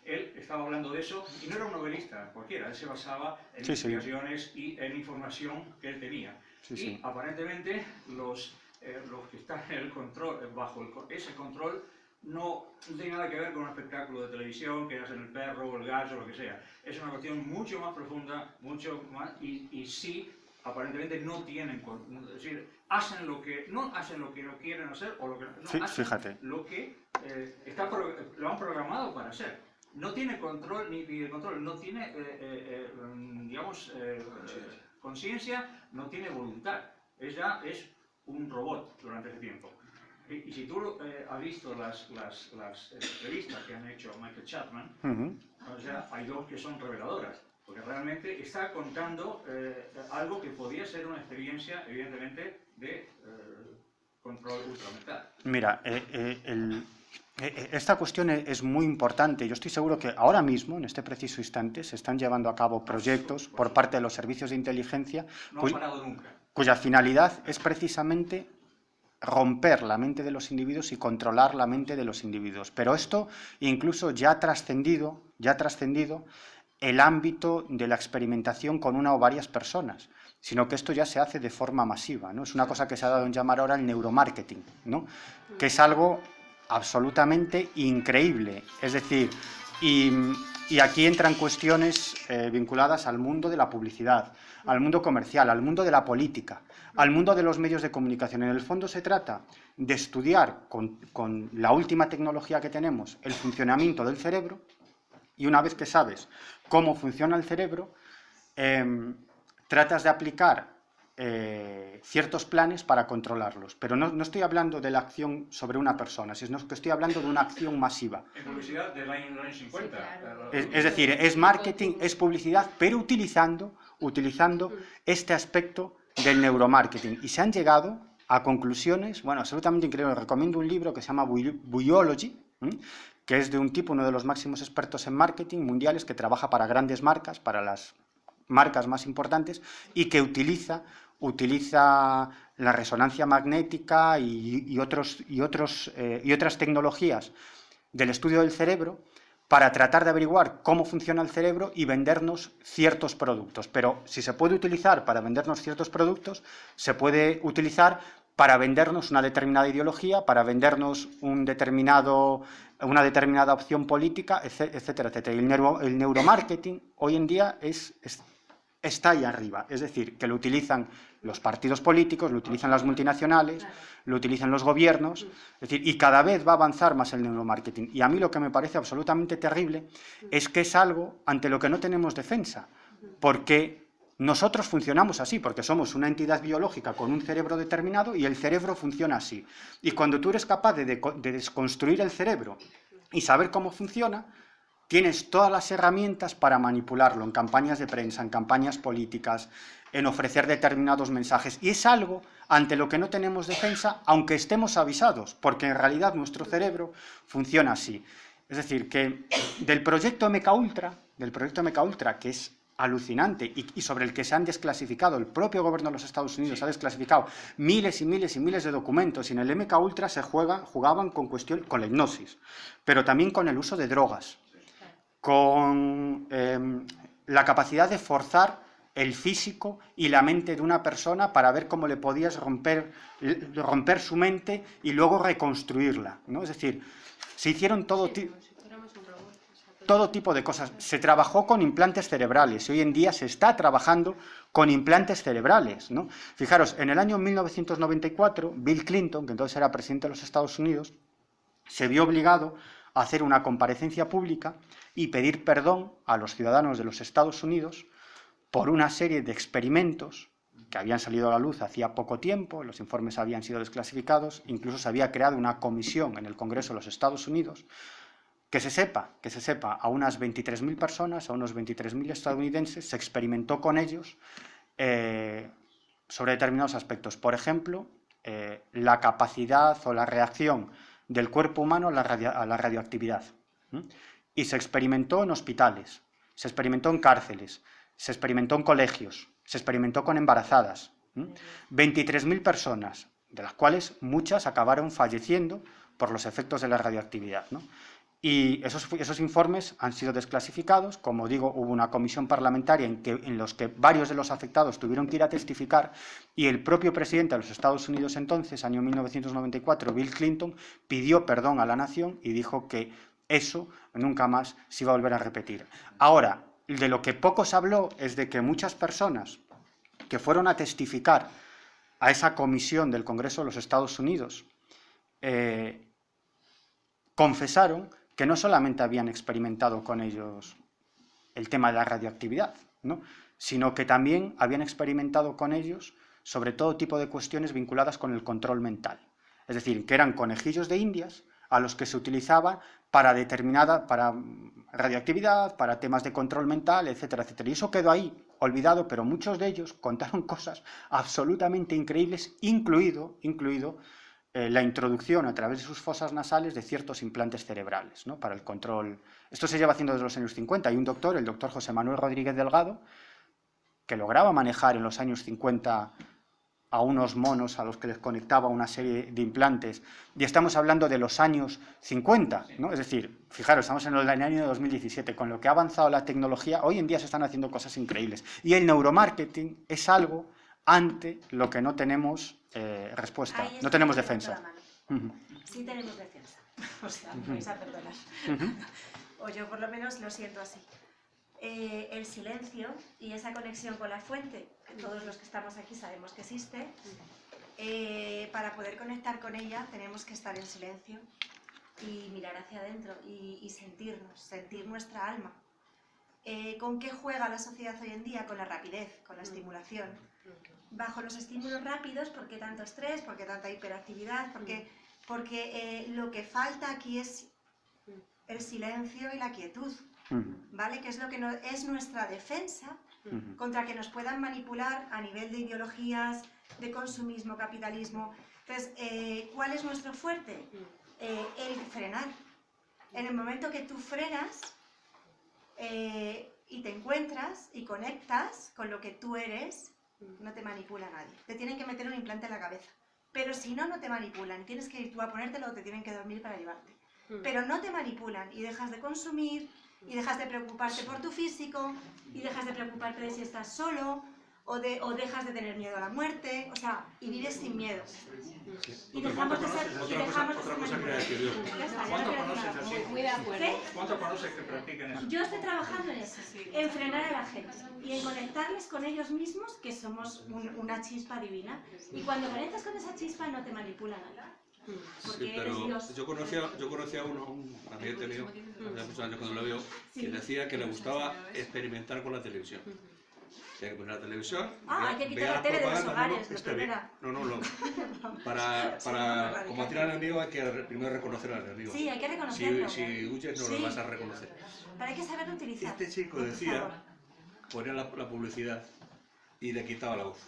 Speaker 8: Él estaba hablando de eso, y no era un novelista cualquiera, él se basaba en investigaciones y en información que él tenía. Y aparentemente los que están en el control, bajo ese control, no tiene nada que ver con un espectáculo de televisión que hacen el perro o el gallo o lo que sea. Es una cuestión mucho más profunda, mucho más, y sí, aparentemente no tienen, es decir, no hacen lo que no quieren hacer, o lo que no hacen lo que lo han programado para hacer. No tiene control, ni de control, no tiene, digamos, conciencia, no tiene voluntad. Ella es un robot durante ese tiempo. Y si tú has visto las entrevistas que han hecho Michael Chapman, o sea, hay dos que son reveladoras, porque realmente está contando algo que podía ser una experiencia, evidentemente, de control ultramental.
Speaker 2: Mira, esta cuestión es muy importante. Yo estoy seguro que ahora mismo, en este preciso instante, se están llevando a cabo proyectos por parte de los servicios de inteligencia cuya finalidad es precisamente romper la mente de los individuos y controlar la mente de los individuos. Pero esto incluso ya ha trascendido el ámbito de la experimentación con una o varias personas, sino que esto ya se hace de forma masiva, ¿no? Es una cosa que se ha dado en llamar ahora el neuromarketing, ¿no? Que es algo absolutamente increíble. Es decir, y aquí entran cuestiones vinculadas al mundo de la publicidad, al mundo comercial, al mundo de la política, al mundo de los medios de comunicación. En el fondo se trata de estudiar con la última tecnología que tenemos el funcionamiento del cerebro, y una vez que sabes cómo funciona el cerebro, tratas de aplicar ciertos planes para controlarlos. Pero no estoy hablando de la acción sobre una persona, sino que estoy hablando de una acción masiva.
Speaker 8: En publicidad del año 50.
Speaker 2: Es decir, es marketing, es publicidad, pero utilizando este aspecto del neuromarketing. Y se han llegado a conclusiones, bueno, absolutamente increíbles. Recomiendo un libro que se llama Buyology, que es de un tipo, uno de los máximos expertos en marketing mundiales, que trabaja para grandes marcas, para las marcas más importantes, y que utiliza la resonancia magnética y otras tecnologías del estudio del cerebro para tratar de averiguar cómo funciona el cerebro y vendernos ciertos productos. Pero si se puede utilizar para vendernos ciertos productos, se puede utilizar para vendernos una determinada ideología, para vendernos una determinada opción política, etcétera, etcétera. Y el neuromarketing hoy en día está ahí arriba, es decir, que lo utilizan los partidos políticos, lo utilizan las multinacionales, lo utilizan los gobiernos, es decir, y cada vez va a avanzar más el neuromarketing. Y a mí lo que me parece absolutamente terrible es que es algo ante lo que no tenemos defensa, porque nosotros funcionamos así, porque somos una entidad biológica con un cerebro determinado y el cerebro funciona así. Y cuando tú eres capaz de desconstruir el cerebro y saber cómo funciona, tienes todas las herramientas para manipularlo en campañas de prensa, en campañas políticas, en ofrecer determinados mensajes. Y es algo ante lo que no tenemos defensa, aunque estemos avisados, porque en realidad nuestro cerebro funciona así. Es decir, que del proyecto MK Ultra, que es alucinante y sobre el que se han desclasificado, el propio gobierno de los Estados Unidos ha desclasificado miles y miles y miles de documentos, y en el MK Ultra se jugaban con la hipnosis, pero también con el uso de drogas, con la capacidad de forzar el físico y la mente de una persona para ver cómo le podías romper su mente y luego reconstruirla, ¿no? Es decir, se hicieron todo tipo de cosas. Se trabajó con implantes cerebrales y hoy en día se está trabajando con implantes cerebrales, ¿no? Fijaros, en el año 1994, Bill Clinton, que entonces era presidente de los Estados Unidos, se vio obligado a hacer una comparecencia pública y pedir perdón a los ciudadanos de los Estados Unidos por una serie de experimentos que habían salido a la luz hacía poco tiempo, los informes habían sido desclasificados, incluso se había creado una comisión en el Congreso de los Estados Unidos. Que se sepa, a unas 23.000 personas, a unos 23.000 estadounidenses, se experimentó con ellos sobre determinados aspectos. Por ejemplo, la capacidad o la reacción del cuerpo humano a la radioactividad. Y se experimentó en hospitales, se experimentó en cárceles, se experimentó en colegios, se experimentó con embarazadas. 23.000 personas, de las cuales muchas acabaron falleciendo por los efectos de la radioactividad, ¿no? Y esos informes han sido desclasificados. Como digo, hubo una comisión parlamentaria en los que varios de los afectados tuvieron que ir a testificar y el propio presidente de los Estados Unidos entonces, año 1994, Bill Clinton, pidió perdón a la nación y dijo que eso nunca más se iba a volver a repetir. Ahora, de lo que poco se habló es de que muchas personas que fueron a testificar a esa comisión del Congreso de los Estados Unidos confesaron que no solamente habían experimentado con ellos el tema de la radioactividad, ¿no?, sino que también habían experimentado con ellos sobre todo tipo de cuestiones vinculadas con el control mental. Es decir, que eran conejillos de indias a los que se utilizaba para radioactividad, para temas de control mental, etcétera, etcétera. Y eso quedó ahí, olvidado, pero muchos de ellos contaron cosas absolutamente increíbles, incluido la introducción a través de sus fosas nasales de ciertos implantes cerebrales, ¿no?, para el control. Esto se lleva haciendo desde los años 50. Hay un doctor, el doctor José Manuel Rodríguez Delgado, que lograba manejar en los años 50 a unos monos a los que les conectaba una serie de implantes. Y estamos hablando de los años 50, ¿no? Es decir, fijaros, estamos en el año 2017. Con lo que ha avanzado la tecnología, hoy en día se están haciendo cosas increíbles. Y el neuromarketing es algo ante lo que no tenemos respuesta, no tenemos defensa.
Speaker 3: Sí tenemos defensa, o sea, me vais a perdonar. O yo por lo menos lo siento así. El silencio y esa conexión con la fuente, que todos los que estamos aquí sabemos que existe, para poder conectar con ella tenemos que estar en silencio y mirar hacia adentro y sentir nuestra alma. ¿Con qué juega la sociedad hoy en día? Con la rapidez, con la estimulación. Bajo los estímulos rápidos, ¿por qué tanto estrés? ¿Por qué tanta hiperactividad? Porque lo que falta aquí es el silencio y la quietud, ¿vale? Que es lo que es nuestra defensa contra que nos puedan manipular a nivel de ideologías, de consumismo, capitalismo. Entonces, ¿cuál es nuestro fuerte? El frenar. En el momento que tú frenas y te encuentras y conectas con lo que tú eres, no te manipula nadie. Te tienen que meter un implante en la cabeza. Pero si no, no te manipulan. Tienes que ir tú a ponértelo o te tienen que dormir para llevarte. Pero no te manipulan y dejas de consumir, y dejas de preocuparte por tu físico, y dejas de preocuparte de si estás solo, o dejas de tener miedo a la muerte, o sea, y vives sin miedo. Y dejamos de ser...
Speaker 4: Otra cosa que decir yo.
Speaker 8: ¿Cuánto conoces así?
Speaker 6: Muy de acuerdo.
Speaker 8: ¿Cuánto conoces que practiquen eso?
Speaker 3: Yo estoy trabajando en eso, en frenar a la gente y en conectarles con ellos mismos, que somos una chispa divina. Y cuando conectas con esa chispa no te manipula nada. Porque
Speaker 4: Sí,
Speaker 3: eres
Speaker 4: pero
Speaker 3: Dios.
Speaker 4: yo conocía a un amigo que he tenido hace muchos años cuando lo veo, que decía que le gustaba experimentar con la televisión. Que con la televisión
Speaker 3: Hay que quitar la tele de los hogares, lo primero. Para combatir al enemigo hay que primero reconocer al enemigo. Sí, hay que reconocerlo.
Speaker 4: Si huyes no lo vas a reconocer.
Speaker 3: Pero hay que saberlo utilizar.
Speaker 4: Este chico decía, ponía la publicidad y le quitaba la voz.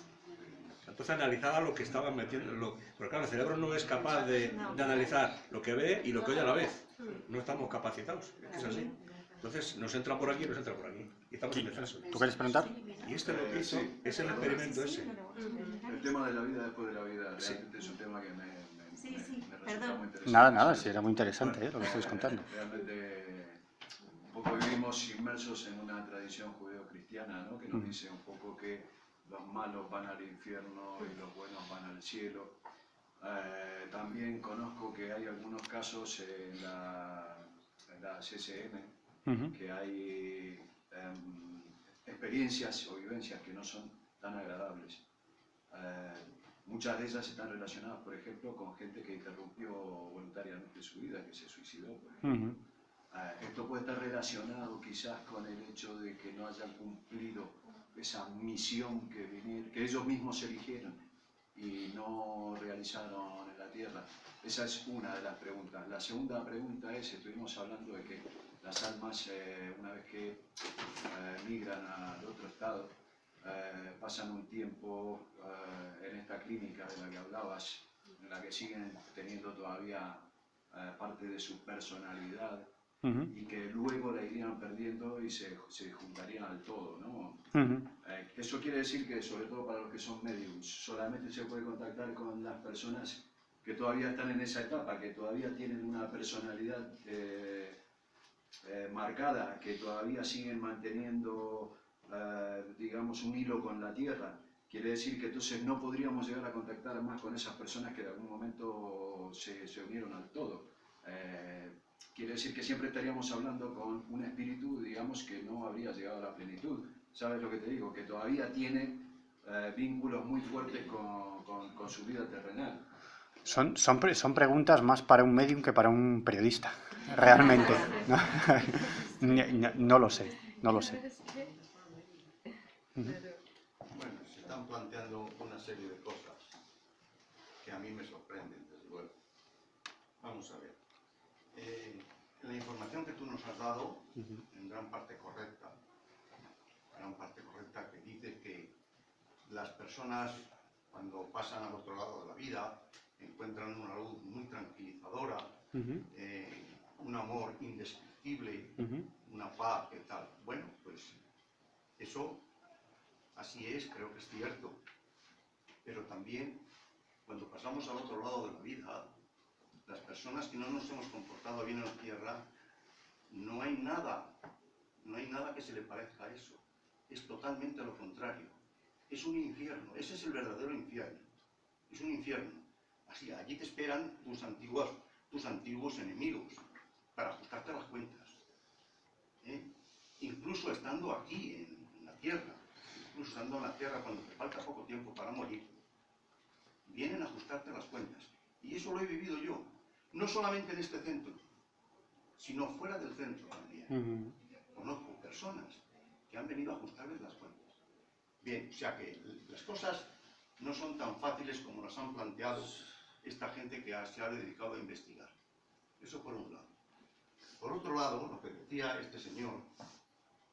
Speaker 4: Entonces analizaba lo que estaban metiendo. Pero claro, el cerebro no es capaz de analizar lo que ve y lo que oye a la vez. No estamos capacitados. Es así. Entonces nos entra por aquí y nos entra por aquí. Y estamos en defensa.
Speaker 2: ¿Tú quieres preguntar?
Speaker 4: Y este lo que hizo es el experimento ese.
Speaker 9: El tema de la vida después de la vida realmente es un tema que me resulta muy interesante.
Speaker 2: Nada, sí, era muy interesante lo que estáis contando.
Speaker 9: Realmente un poco vivimos inmersos en una tradición judeo-cristiana, ¿no? Que nos dice un poco que los malos van al infierno y los buenos van al cielo. También conozco que hay algunos casos en la CCM, que hay experiencias o vivencias que no son tan agradables. Muchas de ellas están relacionadas, por ejemplo, con gente que interrumpió voluntariamente su vida, que se suicidó, por ejemplo. Esto puede estar relacionado quizás con el hecho de que no hayan cumplido esa misión que ellos mismos eligieron y no realizaron en la tierra. Esa es una de las preguntas. La segunda pregunta es, estuvimos hablando de que las almas, una vez que migran al otro estado, pasan un tiempo en esta clínica de la que hablabas, en la que siguen teniendo todavía parte de su personalidad, y que luego la irían perdiendo y se juntarían al todo, ¿no? Eso quiere decir que, sobre todo para los que son mediums, solamente se puede contactar con las personas que todavía están en esa etapa, que todavía tienen una personalidad marcada, que todavía siguen manteniendo, digamos, un hilo con la Tierra. Quiere decir que entonces no podríamos llegar a contactar más con esas personas que en algún momento se unieron al todo. Quiere decir que siempre estaríamos hablando con un espíritu, digamos, que no habría llegado a la plenitud. ¿Sabes lo que te digo? Que todavía tiene vínculos muy fuertes con su vida terrenal.
Speaker 2: Son preguntas más para un medium que para un periodista, realmente. No lo sé, no lo sé.
Speaker 10: Bueno, se están planteando una serie de cosas que a mí me sorprenden, desde luego. Vamos a ver. La información que tú nos has dado, en gran parte correcta, que dice que las personas, cuando pasan al otro lado de la vida, encuentran una luz muy tranquilizadora, un amor indescriptible, una paz, ¿qué tal? Bueno, pues eso así es, creo que es cierto. Pero también, cuando pasamos al otro lado de la vida, las personas que no nos hemos comportado bien en la tierra, no hay nada que se le parezca a eso. Es totalmente lo contrario. Es un infierno, ese es el verdadero infierno. Es un infierno. Así, allí te esperan tus antiguos enemigos para ajustarte las cuentas. Incluso estando aquí en la tierra, cuando te falta poco tiempo para morir, vienen a ajustarte las cuentas. Y eso lo he vivido yo, no solamente en este centro, sino fuera del centro también. Conozco personas que han venido a ajustarles las cuentas. Bien, o sea que las cosas no son tan fáciles como las han planteado esta gente que se ha dedicado a investigar. Eso por un lado. Por otro lado, lo que decía este señor,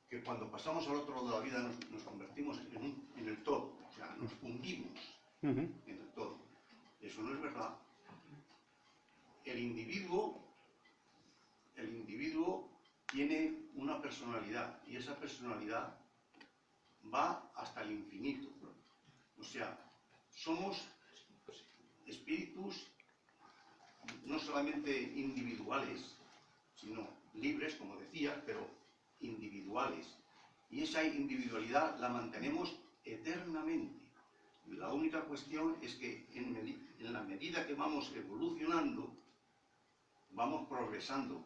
Speaker 10: que cuando pasamos al otro lado de la vida nos convertimos en el todo, o sea, nos hundimos en el todo. Eso no es verdad. El individuo tiene una personalidad y esa personalidad va hasta el infinito. O sea, somos espíritus no solamente individuales, sino libres, como decías, pero individuales. Y esa individualidad la mantenemos eternamente. La única cuestión es que en la medida que vamos evolucionando, vamos progresando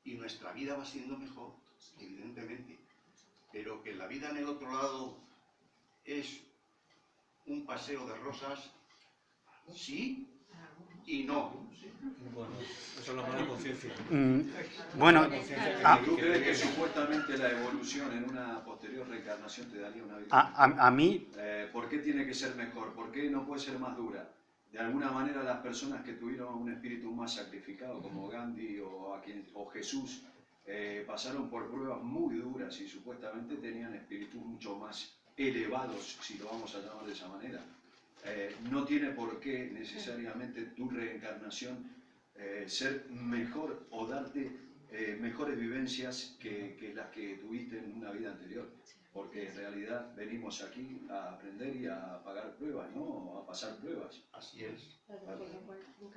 Speaker 10: y nuestra vida va siendo mejor, evidentemente. Pero que la vida en el otro lado es un paseo de rosas, sí y no.
Speaker 4: Bueno, eso es la mala conciencia.
Speaker 2: Bueno,
Speaker 9: ¿Tú crees que supuestamente la evolución en una posterior reencarnación te daría una vida
Speaker 2: a mí...
Speaker 9: ¿Por qué tiene que ser mejor? ¿Por qué no puede ser más dura? De alguna manera las personas que tuvieron un espíritu más sacrificado, como Gandhi o Jesús, pasaron por pruebas muy duras y supuestamente tenían espíritus mucho más elevados, si lo vamos a llamar de esa manera. No tiene por qué necesariamente tu reencarnación ser mejor o darte mejores vivencias que las que tuviste en una vida anterior, porque en realidad venimos aquí a aprender y a pagar pruebas, ¿no? A pasar pruebas.
Speaker 10: Así es.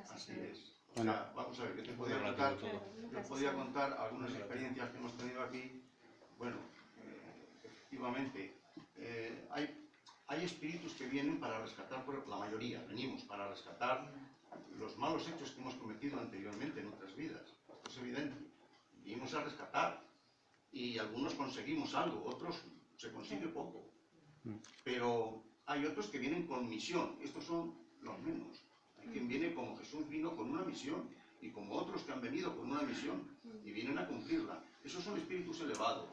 Speaker 10: Así es. O sea, vamos a ver, yo te podría contar algunas experiencias que hemos tenido aquí. Bueno, efectivamente, hay espíritus que vienen para rescatar, la mayoría, venimos para rescatar los malos hechos que hemos cometido anteriormente en otras vidas. Esto es evidente. Venimos a rescatar y algunos conseguimos algo, otros se consigue poco. Pero hay otros que vienen con misión. Estos son los menos. Hay quien viene como Jesús vino con una misión y como otros que han venido con una misión y vienen a cumplirla. Esos son espíritus elevados.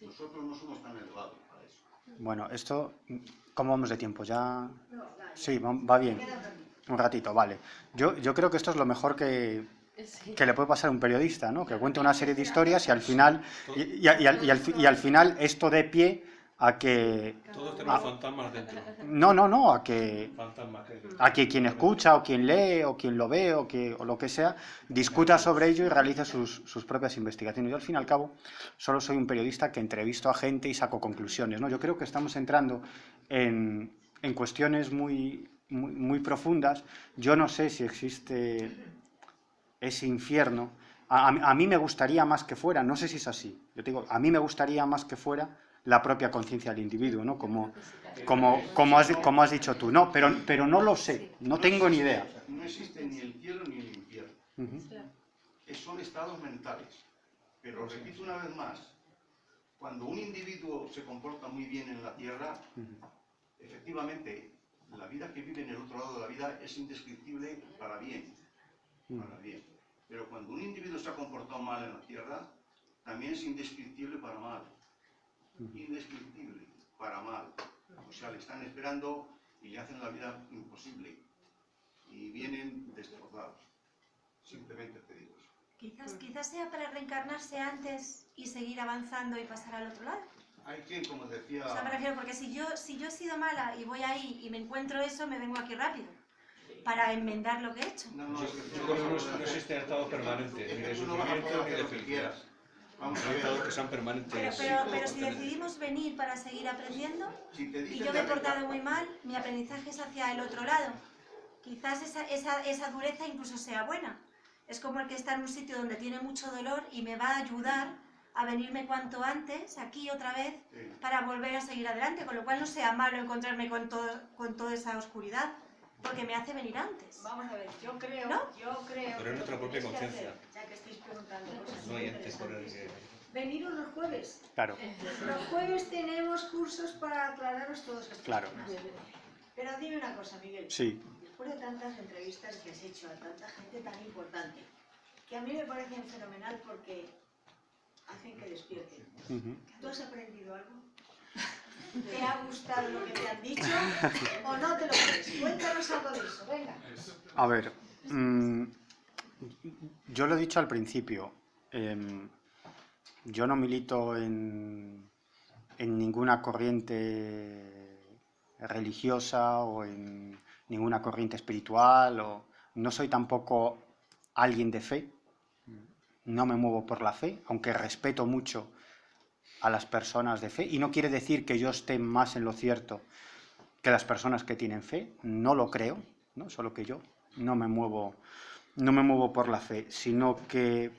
Speaker 10: Nosotros no somos tan elevados para eso.
Speaker 2: Bueno, esto, ¿cómo vamos de tiempo? ¿Ya? Sí, va bien. Un ratito, vale. Yo creo que esto es lo mejor que le puede pasar a un periodista, ¿no? Que cuente una serie de historias y al final, y al final esto dé pie a que...
Speaker 4: Todos tenemos fantasmas dentro.
Speaker 2: No, a que quien escucha o quien lee o quien lo ve o lo que sea, discuta sobre ello y realice sus propias investigaciones. Yo al fin y al cabo solo soy un periodista que entrevisto a gente y saco conclusiones, ¿no? Yo creo que estamos entrando en cuestiones muy profundas. Yo no sé si existe ese infierno. A mí me gustaría más que fuera, no sé si es así, yo te digo, a mí me gustaría más que fuera la propia conciencia del individuo, ¿no? Como has dicho tú, no, pero no lo sé, no tengo ni idea.
Speaker 10: No existe ni el cielo ni el infierno. Son estados mentales. Pero repito una vez más, cuando un individuo se comporta muy bien en la Tierra, efectivamente, la vida que vive en el otro lado de la vida es indescriptible para bien. Pero cuando un individuo se ha comportado mal en la Tierra, también es indescriptible para mal. Indescriptible para mal. O sea, le están esperando y le hacen la vida imposible. Y vienen destrozados. Simplemente te digo eso.
Speaker 3: Quizás sea para reencarnarse antes y seguir avanzando y pasar al otro lado.
Speaker 10: Hay quien, como decía...
Speaker 3: O sea, me refiero, porque si yo he sido mala y voy ahí y me encuentro eso, me vengo aquí rápido. Para enmendar lo que he hecho.
Speaker 4: No existe estado permanente, ni de sufrimiento ni de felicidad. Hay estados que sean permanentes.
Speaker 3: Pero si decidimos venir para seguir aprendiendo, y yo me he portado muy mal, mi aprendizaje es hacia el otro lado. Quizás esa dureza incluso sea buena. Es como el que está en un sitio donde tiene mucho dolor y me va a ayudar a venirme cuanto antes, aquí otra vez, para volver a seguir adelante. Con lo cual no sea malo encontrarme con toda esa oscuridad, porque me hace venir antes.
Speaker 11: Vamos a ver, yo creo...
Speaker 4: Pero es nuestra propia conciencia.
Speaker 11: Ya que estáis preguntando cosas
Speaker 4: no hay entes por el que...
Speaker 11: Veniros los jueves.
Speaker 2: Claro.
Speaker 11: Los jueves tenemos cursos para aclararos todos estos
Speaker 2: claro.
Speaker 11: temas. Pero dime una cosa, Miguel.
Speaker 2: Sí.
Speaker 11: Después de tantas entrevistas que has hecho a tanta gente tan importante, que a mí me parecen fenomenal porque hacen que despierten. ¿Tú has aprendido algo? ¿Te ha gustado lo que te han dicho o no te lo crees? Cuéntanos algo de eso, venga.
Speaker 2: A ver, yo lo he dicho al principio, yo no milito en ninguna corriente religiosa o en ninguna corriente espiritual, o no soy tampoco alguien de fe, no me muevo por la fe, aunque respeto mucho a las personas de fe, y no quiere decir que yo esté más en lo cierto que las personas que tienen fe, no lo creo, ¿no? Solo que yo no me muevo por la fe, sino que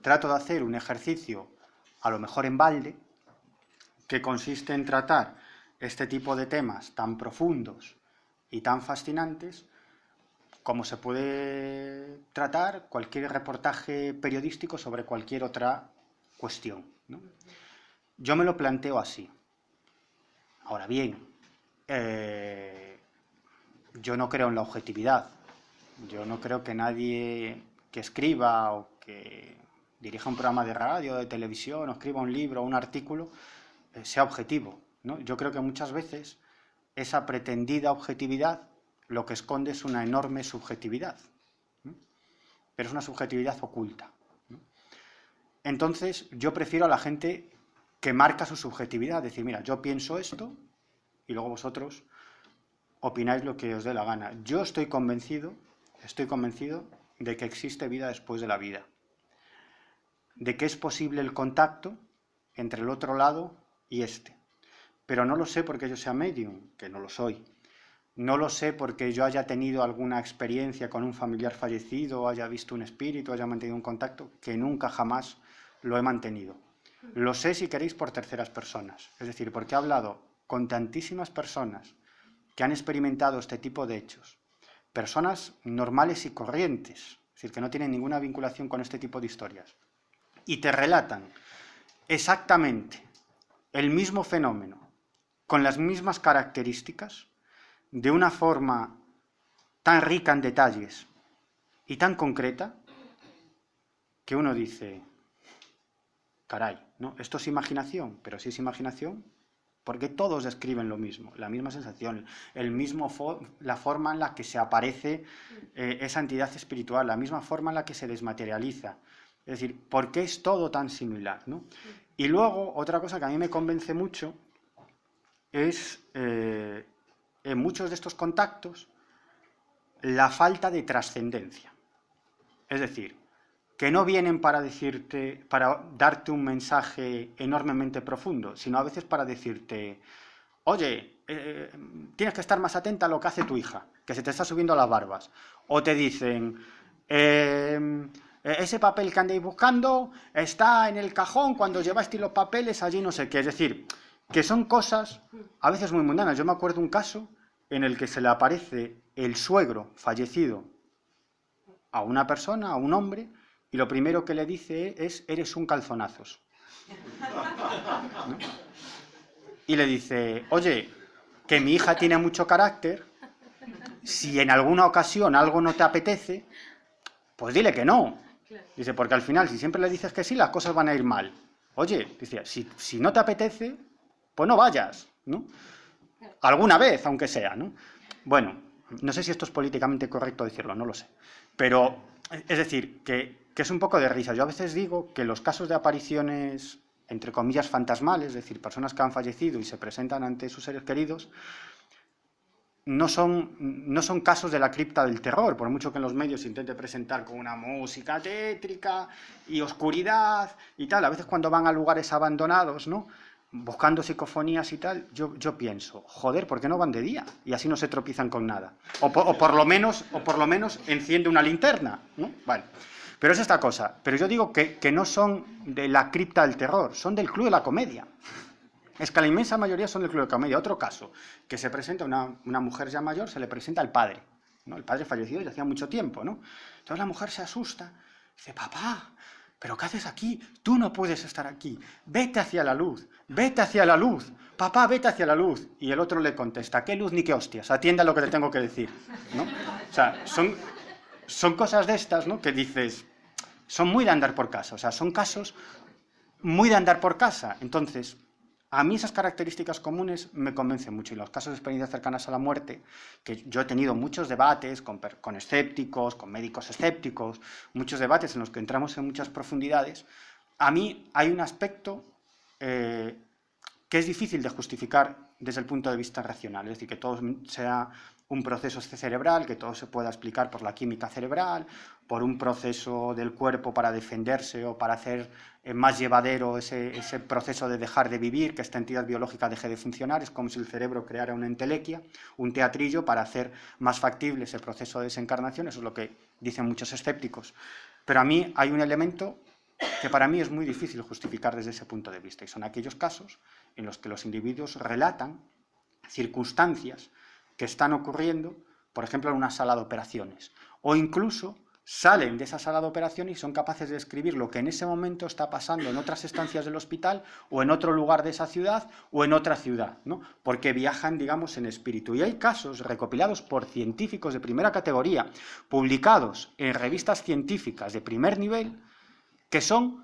Speaker 2: trato de hacer un ejercicio, a lo mejor en balde, que consiste en tratar este tipo de temas tan profundos y tan fascinantes como se puede tratar cualquier reportaje periodístico sobre cualquier otra cuestión, ¿no? Yo me lo planteo así. Ahora bien, yo no creo en la objetividad. Yo no creo que nadie que escriba o que dirija un programa de radio, de televisión, o escriba un libro o un artículo, sea objetivo, ¿no? Yo creo que muchas veces esa pretendida objetividad lo que esconde es una enorme subjetividad, ¿no? Pero es una subjetividad oculta, ¿no? Entonces, yo prefiero a la gente que marca su subjetividad, decir, mira, yo pienso esto y luego vosotros opináis lo que os dé la gana. Yo estoy convencido de que existe vida después de la vida, de que es posible el contacto entre el otro lado y este. Pero no lo sé porque yo sea medium, que no lo soy. no lo sé porque yo haya tenido alguna experiencia con un familiar fallecido, haya visto un espíritu, haya mantenido un contacto, que nunca jamás lo he mantenido. Lo sé, si queréis, por terceras personas. Es decir, porque he hablado con tantísimas personas que han experimentado este tipo de hechos. Personas normales y corrientes, es decir, que no tienen ninguna vinculación con este tipo de historias. Y te relatan exactamente el mismo fenómeno, con las mismas características, de una forma tan rica en detalles y tan concreta, que uno dice, caray, ¿no? Esto es imaginación, pero si es imaginación, porque todos describen lo mismo, la misma sensación, la forma en la que se aparece esa entidad espiritual, la misma forma en la que se desmaterializa. Es decir, ¿por qué es todo tan similar, ¿no? Y luego, otra cosa que a mí me convence mucho es, en muchos de estos contactos, la falta de trascendencia. Es decir, que no vienen para decirte, para darte un mensaje enormemente profundo, sino a veces para decirte, oye, tienes que estar más atenta a lo que hace tu hija, que se te está subiendo las barbas. O te dicen, ese papel que andéis buscando está en el cajón cuando llevasteis los papeles allí no sé qué. Es decir, que son cosas a veces muy mundanas. Yo me acuerdo un caso en el que se le aparece el suegro fallecido a una persona, a un hombre, y lo primero que le dice es, eres un calzonazos. ¿No? Y le dice, oye, que mi hija tiene mucho carácter, si en alguna ocasión algo no te apetece, pues dile que no. Dice, porque al final, si siempre le dices que sí, las cosas van a ir mal. Oye, dice, si no te apetece, pues no vayas, ¿no? Alguna vez, aunque sea, ¿no? Bueno, no sé si esto es políticamente correcto decirlo, no lo sé. Pero, es decir, que es un poco de risa. Yo a veces digo que los casos de apariciones, entre comillas, fantasmales, es decir, personas que han fallecido y se presentan ante sus seres queridos, no son casos de la cripta del terror, por mucho que en los medios se intente presentar con una música tétrica y oscuridad y tal. A veces cuando van a lugares abandonados, ¿no?, buscando psicofonías y tal, yo pienso, joder, ¿por qué no van de día? Y así no se tropiezan con nada. O por lo menos enciende una linterna, ¿no? Vale. Pero es esta cosa. Pero yo digo que no son de la cripta del terror, son del Club de la Comedia. Es que la inmensa mayoría son del Club de la Comedia. Otro caso, que se presenta una mujer ya mayor, se le presenta al padre, ¿no? El padre fallecido ya hacía mucho tiempo, ¿no? Entonces la mujer se asusta, dice, papá, ¿pero qué haces aquí? Tú no puedes estar aquí. Vete hacia la luz, vete hacia la luz. Papá, vete hacia la luz. Y el otro le contesta, ¿qué luz ni qué hostias? Atienda a lo que te tengo que decir, ¿no? O sea, son cosas de estas, ¿no?, que dices, son muy de andar por casa. O sea, son casos muy de andar por casa. Entonces, a mí esas características comunes me convencen mucho. Y los casos de experiencias cercanas a la muerte, que yo he tenido muchos debates con escépticos, con médicos escépticos, muchos debates en los que entramos en muchas profundidades, a mí hay un aspecto que es difícil de justificar desde el punto de vista racional. Es decir, que todo sea un proceso cerebral, que todo se pueda explicar por la química cerebral, por un proceso del cuerpo para defenderse o para hacer más llevadero ese proceso de dejar de vivir, que esta entidad biológica deje de funcionar. Es como si el cerebro creara una entelequia, un teatrillo, para hacer más factible ese proceso de desencarnación. Eso es lo que dicen muchos escépticos. Pero a mí hay un elemento que para mí es muy difícil justificar desde ese punto de vista, y son aquellos casos en los que los individuos relatan circunstancias que están ocurriendo, por ejemplo, en una sala de operaciones, o incluso salen de esa sala de operaciones y son capaces de describir lo que en ese momento está pasando en otras estancias del hospital o en otro lugar de esa ciudad o en otra ciudad, ¿no?, porque viajan, digamos, en espíritu. Y hay casos recopilados por científicos de primera categoría, publicados en revistas científicas de primer nivel, que son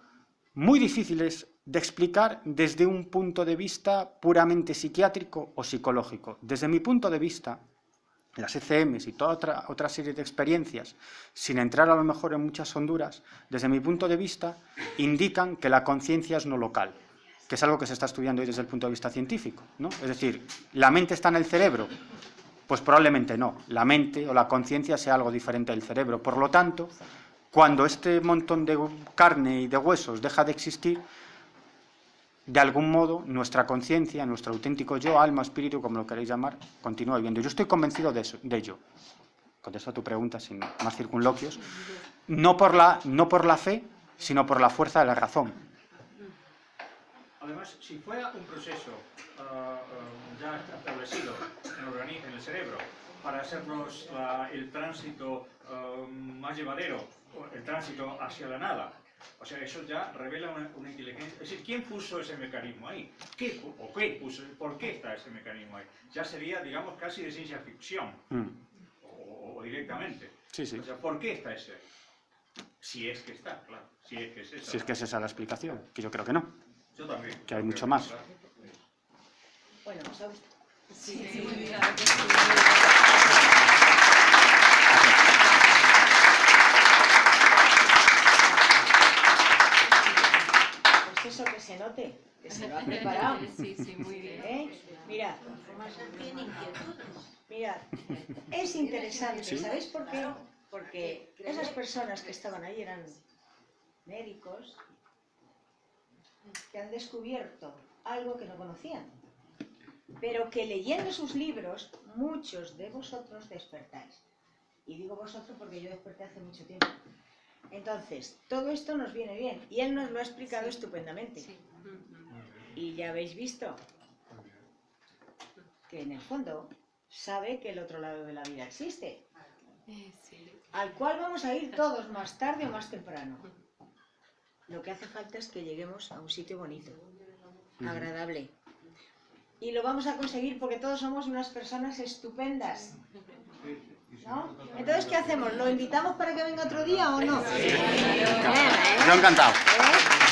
Speaker 2: muy difíciles de explicar desde un punto de vista puramente psiquiátrico o psicológico. Desde mi punto de vista, las ECMs y toda otra serie de experiencias, sin entrar a lo mejor en muchas honduras, desde mi punto de vista, indican que la conciencia es no local, que es algo que se está estudiando hoy desde el punto de vista científico, ¿no? Es decir, ¿la mente está en el cerebro? Pues probablemente no. La mente o la conciencia sea algo diferente del cerebro. Por lo tanto, cuando este montón de carne y de huesos deja de existir, de algún modo, nuestra conciencia, nuestro auténtico yo, alma, espíritu, como lo queréis llamar, continúa viviendo. Yo estoy convencido de ello. Contesto a tu pregunta sin más circunloquios. No por la fe, sino por la fuerza de la razón.
Speaker 8: Además, si fuera un proceso ya establecido en el cerebro para hacernos el tránsito más llevadero, el tránsito hacia la nada, o sea, eso ya revela una inteligencia. Es decir, ¿quién puso ese mecanismo ahí? ¿Por qué está ese mecanismo ahí? Ya sería, digamos, casi de ciencia ficción, o directamente.
Speaker 2: Sí, sí.
Speaker 8: O sea, ¿por qué está ese ahí? Si es que está, claro. Si es que es esa.
Speaker 2: Si es que es esa la explicación, que yo creo que no.
Speaker 8: Yo también.
Speaker 2: Que hay mucho más.
Speaker 11: Bueno, ¿os ha gustado?
Speaker 6: Sí, sí, muy bien.
Speaker 11: Pues eso, que se note, que se lo ha preparado.
Speaker 6: Sí, sí, muy bien.
Speaker 11: Mirad, es interesante,
Speaker 2: Sí.
Speaker 11: ¿sabéis por qué? Porque esas personas que estaban ahí eran médicos que han descubierto algo que no conocían, pero que leyendo sus libros muchos de vosotros despertáis. Y digo vosotros porque yo desperté hace mucho tiempo. Entonces, todo esto nos viene bien y él nos lo ha explicado estupendamente. Y ya habéis visto que en el fondo sabe que el otro lado de la vida existe, al cual vamos a ir todos más tarde o más temprano. Lo que hace falta es que lleguemos a un sitio bonito, agradable. Y lo vamos a conseguir porque todos somos unas personas estupendas, ¿no? Entonces, ¿qué hacemos? ¿Lo invitamos para que venga otro día o no?
Speaker 2: Yo encantado.
Speaker 11: ¿Eh?